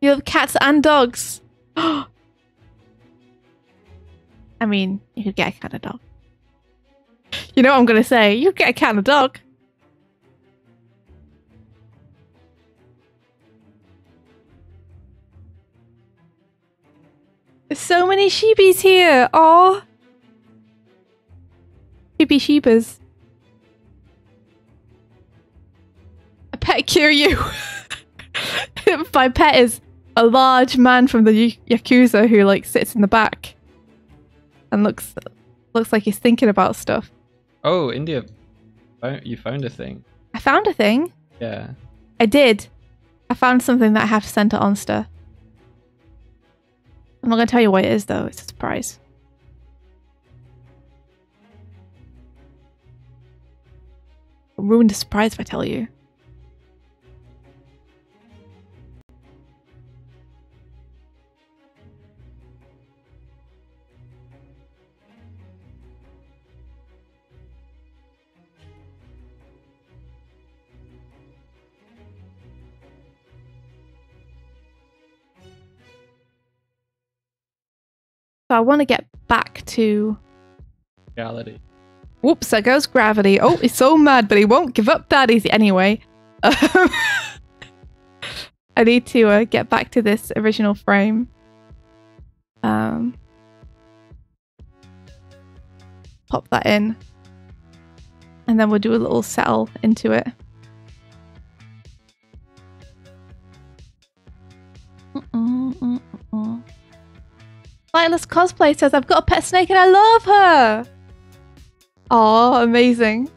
You have cats and dogs. I mean, you could get a cat and a dog. You know what I'm going to say? You could get a cat and a dog. There's so many sheebies here. Aw. Shebas. A pet Kiryu. My pet is a large man from the Yakuza who like sits in the back and looks like he's thinking about stuff. Oh, India. You found a thing. I found a thing. Yeah. I did. I found something that I have to send to Onster. I'm not going to tell you what it is, though. It's a surprise. I'll ruin the surprise if I tell you. So I want to get back to... Reality. Whoops, there goes gravity. Oh, he's so mad, but he won't give up that easy. Anyway, I need to get back to this original frame. Pop that in. And then we'll do a little settle into it. Lightless Cosplay says, I've got a pet snake and I love her! Oh, amazing.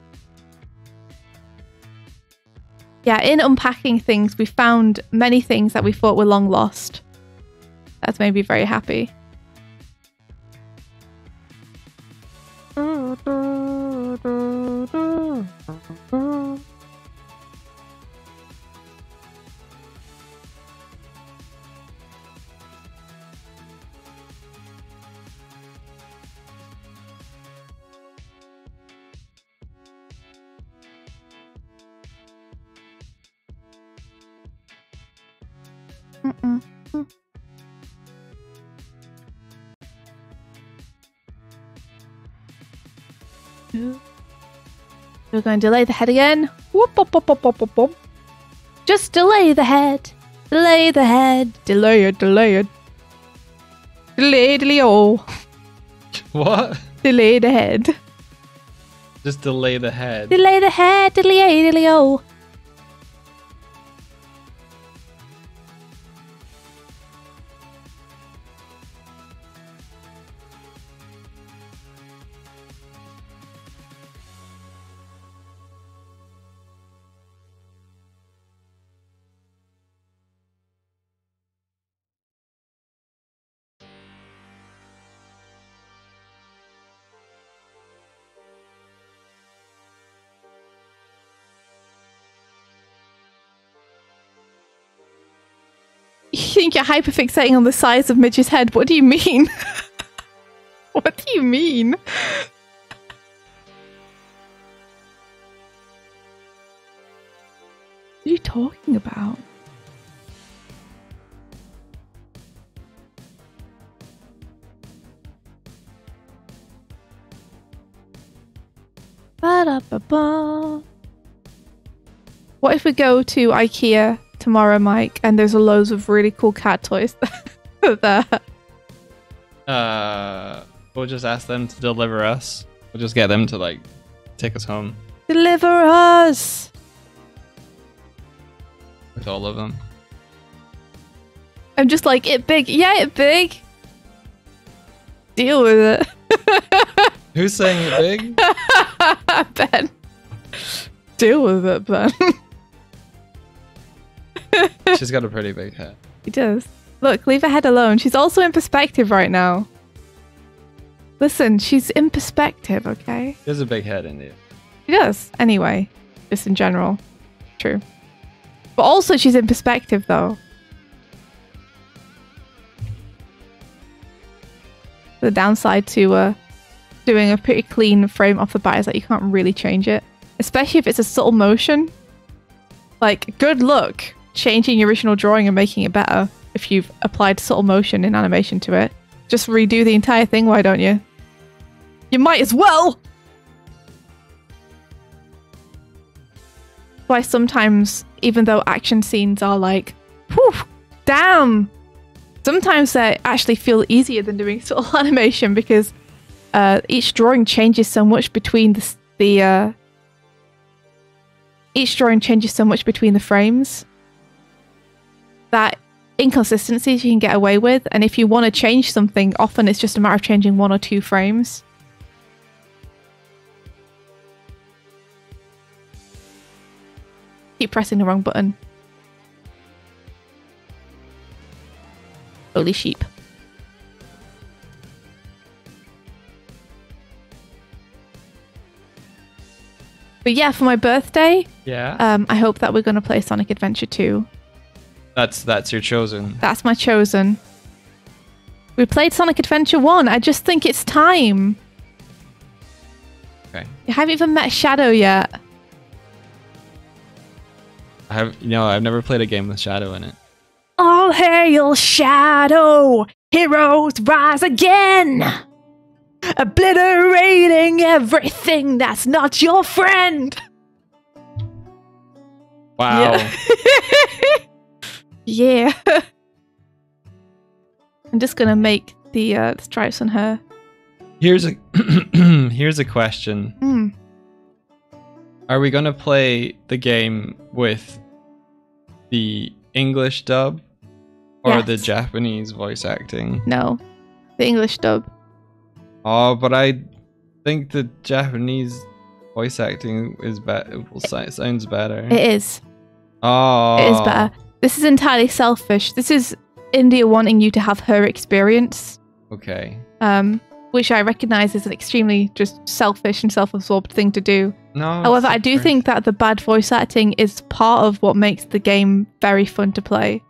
Yeah, in unpacking things, we found many things that we thought were long lost. That's made me very happy. We're going to delay the head again. Whoop, whoop, whoop, whoop, whoop, whoop, whoop. Just delay the head. Delay the head. Delay it, delay it. Delay, delay, oh. What? Delay the head. Just delay the head. Delay the head. Delay, delay, oh. You think you're hyperfixating on the size of Midge's head? What do you mean? What do you mean? What are you talking about? Ba-da-ba-ba. What if we go to IKEA tomorrow, Mike, and there's loads of really cool cat toys there? We'll just ask them to deliver us. We'll just get them to like take us home Deliver us! with all of them. I'm just like, it big. Yeah, it big. Deal with it. Who's saying it big? Ben. Deal with it, Ben. She's got a pretty big head. He does. Look, leave her head alone. She's also in perspective right now. Listen, she's in perspective, okay? She has a big head, India. She does. Anyway, just in general. True. But also she's in perspective, though. The downside to doing a pretty clean frame off the bat is that you can't really change it. Especially if it's a subtle motion. Like, good luck changing your original drawing and making it better if you've applied subtle motion in animation to it. Just redo the entire thing, why don't you? You might as well! Why sometimes, even though action scenes are like, whew, damn! Sometimes they actually feel easier than doing subtle animation because each drawing changes so much between each drawing changes so much between the frames that inconsistencies you can get away with, and if you want to change something, often it's just a matter of changing 1 or 2 frames. Keep pressing the wrong button. Holy sheep. But yeah, for my birthday, Yeah. I hope that we're going to play Sonic Adventure 2. That's your chosen. That's my chosen. We played Sonic Adventure 1. I just think it's time. Okay. You haven't even met Shadow yet. I've never played a game with Shadow in it. All hail Shadow! Heroes rise again! Obliterating everything that's not your friend! Wow. Yeah. I'm just gonna make the stripes on her. Here's a here's a question. Are we gonna play the game with the English dub or the Yes. Japanese voice acting? No. The English dub. Oh, but I think the Japanese voice acting is sounds better. It is. Oh, It is better. This is entirely selfish. This is India wanting you to have her experience. Okay. Which I recognise is an extremely just selfish and self-absorbed thing to do. No. However, it's I do different. think that the bad voice acting is part of what makes the game very fun to play.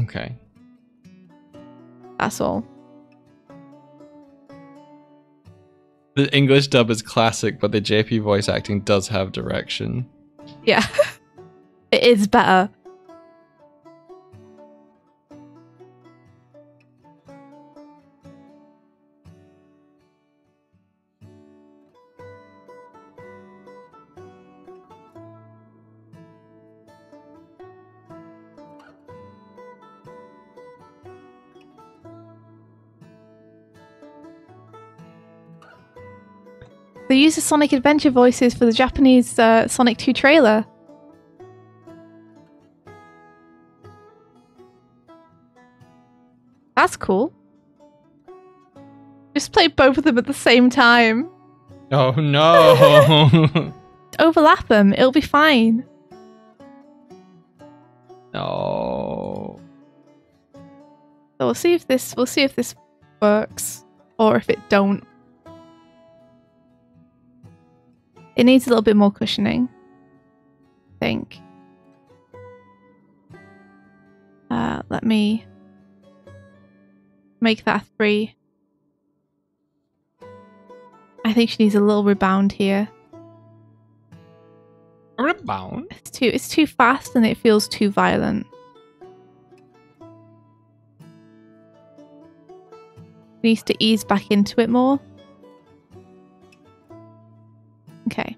Okay. That's all. The English dub is classic, but the JP voice acting does have direction. Yeah. It is better. They use the Sonic Adventure voices for the Japanese Sonic 2 trailer. That's cool. Just play both of them at the same time. Oh no! Overlap them. It'll be fine. No. So we'll see if this works or if it don't. It needs a little bit more cushioning, I think. Let me make that 3. I think she needs a little rebound here. Rebound? It's too fast and it feels too violent. Needs to ease back into it more. Okay.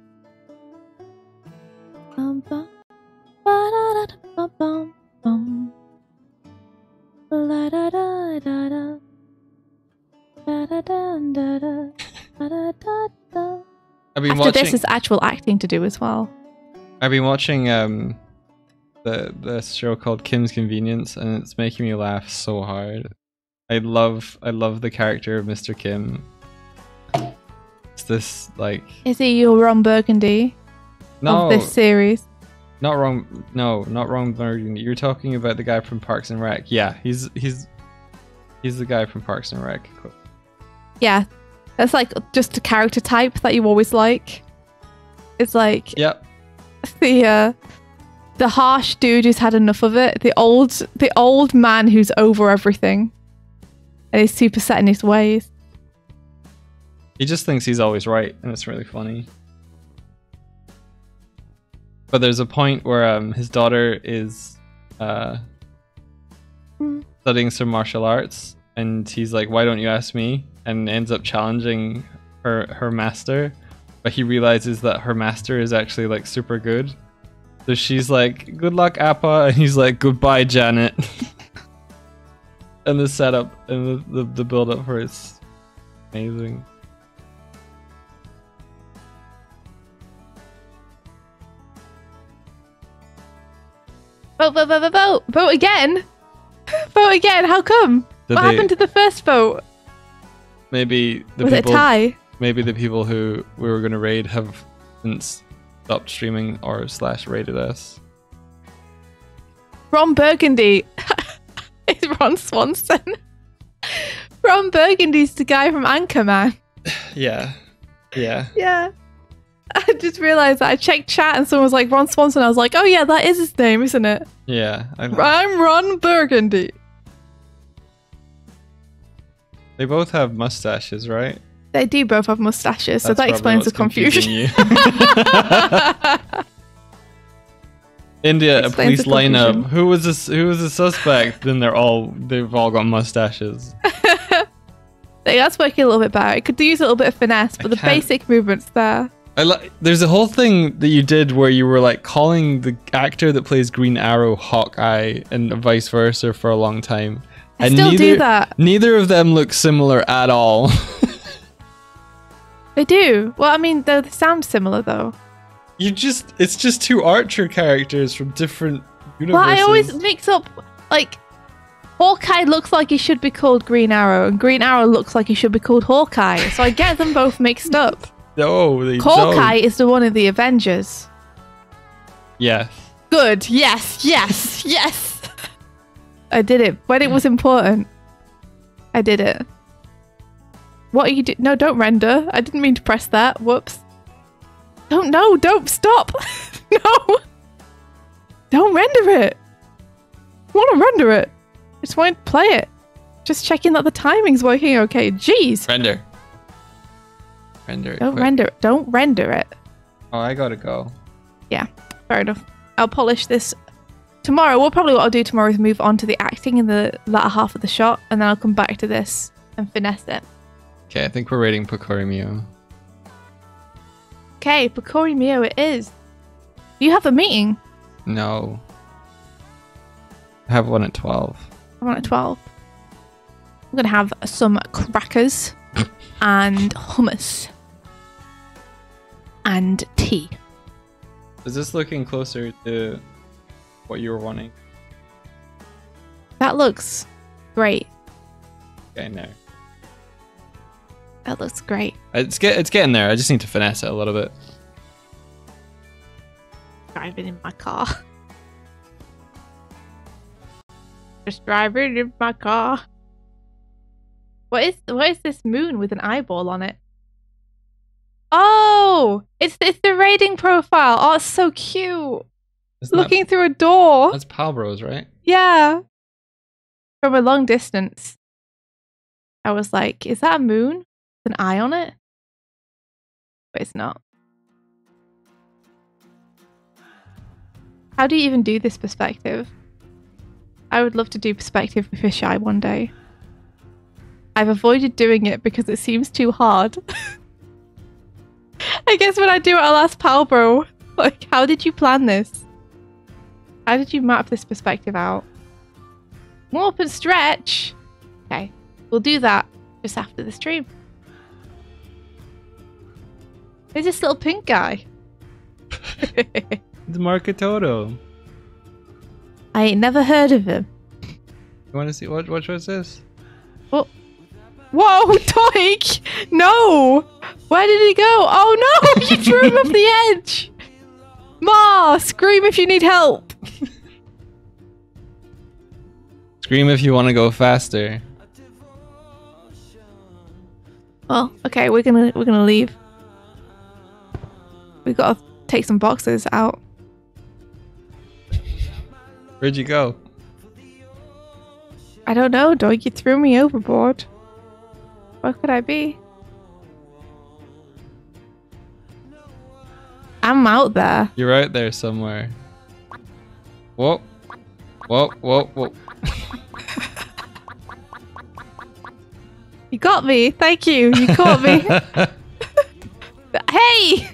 I've been After watching. this is actual acting to do as well. I've been watching the show called Kim's Convenience, and it's making me laugh so hard. I love the character of Mr. Kim. It's this like Is he your Ron Burgundy no, of this series? not wrong. No, not wrong. Burgundy. You're talking about the guy from Parks and Rec. Yeah, he's the guy from Parks and Rec. Yeah. That's like just a character type that you always like. It's like Yep. the harsh dude who's had enough of it. The old man who's over everything. And he's super set in his ways. He just thinks he's always right, and it's really funny. But there's a point where his daughter is studying some martial arts, and he's like, "Why don't you ask me?" And ends up challenging her master, but he realizes that her master is actually like super good. So she's like, "Good luck, Appa," and he's like, "Goodbye, Janet." And the setup and the build up for it's amazing. Vote again. Vote again. How come? Did What they- happened to the first vote? Maybe the Was it a people. tie? Maybe the people who we were gonna raid have since stopped streaming or / raided us. Ron Burgundy. It's Ron Swanson. Ron Burgundy's the guy from Anchorman. Yeah. Yeah. I just realised that I checked chat and someone was like Ron Swanson. I was like, oh yeah, that is his name, isn't it? Yeah. I'm Ron Burgundy. They both have mustaches, right? They do both have mustaches, so That's that explains the probably what's confusion. confusing you. India, a Explains police the lineup. confusion. Who was this? Who was the suspect? Then they've all got mustaches. That's working a little bit better. It could use a little bit of finesse, but the can't- basic movement's there. There's a whole thing that you did where you were like calling the actor that plays Green Arrow Hawkeye and vice versa for a long time. I still do that. Neither of them look similar at all. They do. Well, I mean, they sound similar though. It's just two Archer characters from different universes. Well, I always mix up, like, Hawkeye looks like he should be called Green Arrow, and Green Arrow looks like he should be called Hawkeye. So I get them both mixed up. No, they Hawkeye don't. is the one of the Avengers. Yes. Good. Yes. Yes. Yes. I did it when it was important. I did it. What are you doing? No, don't render. I didn't mean to press that. Whoops. Don't stop. No. Don't render it. I want to render it. I just want to play it. Just checking that the timing's working okay. Jeez. Render it. Don't quick. render it. Don't render it. Oh, I gotta go. Yeah, fair enough. I'll polish this tomorrow. What I'll do tomorrow is move on to the acting in the latter half of the shot, and then I'll come back to this and finesse it. Okay, I think we're rating Pokori Mew. Okay, Pokori Mio it is. You have a meeting. No. I have one at 12. I'm on at 12. I'm going to have some crackers and hummus and tea. Is this looking closer to what you were wanting? That looks great. Okay, no. That looks great. It's getting there. I just need to finesse it a little bit. Driving in my car. Just driving in my car. What is this moon with an eyeball on it? Oh, it's the rating profile. Oh, it's so cute. Isn't Looking through a door. That's Pal Bros, right? Yeah. From a long distance. I was like, is that a moon with an eye on it? But it's not. How do you even do this perspective? I would love to do perspective with fisheye one day. I've avoided doing it because it seems too hard. I guess when I do it, I'll ask Pal Bro, like, how did you plan this? How did you map this perspective out? Warp and stretch. Okay, we'll do that just after the stream. There's this little pink guy. It's Marketoto. I ain't never heard of him. You want to see what was this? Whoa, Doig! No! Where did he go? Oh no! You threw him off the edge! Ma! Scream if you need help! Scream if you want to go faster. Well, okay, we're gonna leave. We gotta take some boxes out. Where'd you go? I don't know, Doig. You threw me overboard. Where could I be? I'm out there. You're out there somewhere. Whoa. Whoa, whoa, whoa. You got me. Thank you. You caught me. Hey!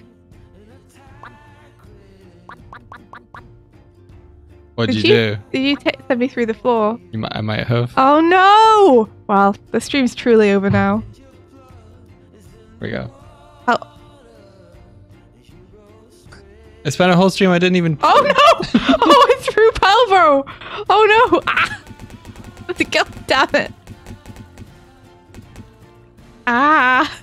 What'd you do? Did you send me through the floor? I might have. Oh no! Well, the stream's truly over now. Here we go. Oh, I spent a whole stream I didn't even. oh no! Oh, it's through Palbro! Oh no! Ah! God damn it! Ah!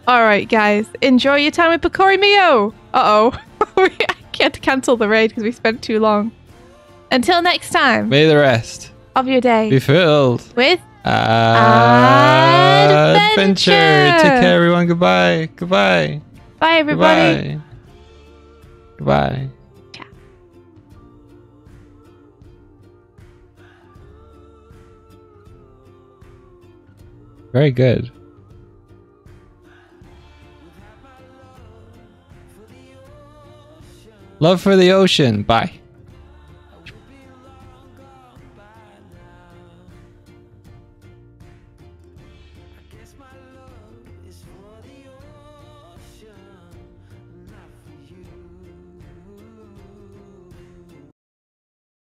Alright, guys. Enjoy your time with Pokori Mio! Uh-oh. We had to cancel the raid because we spent too long. Until next time May the rest of your day be filled. with Adventure. Adventure. Take care, everyone. Goodbye. Goodbye. Bye, everybody. Goodbye. Goodbye. Very good. Love for the ocean. Bye.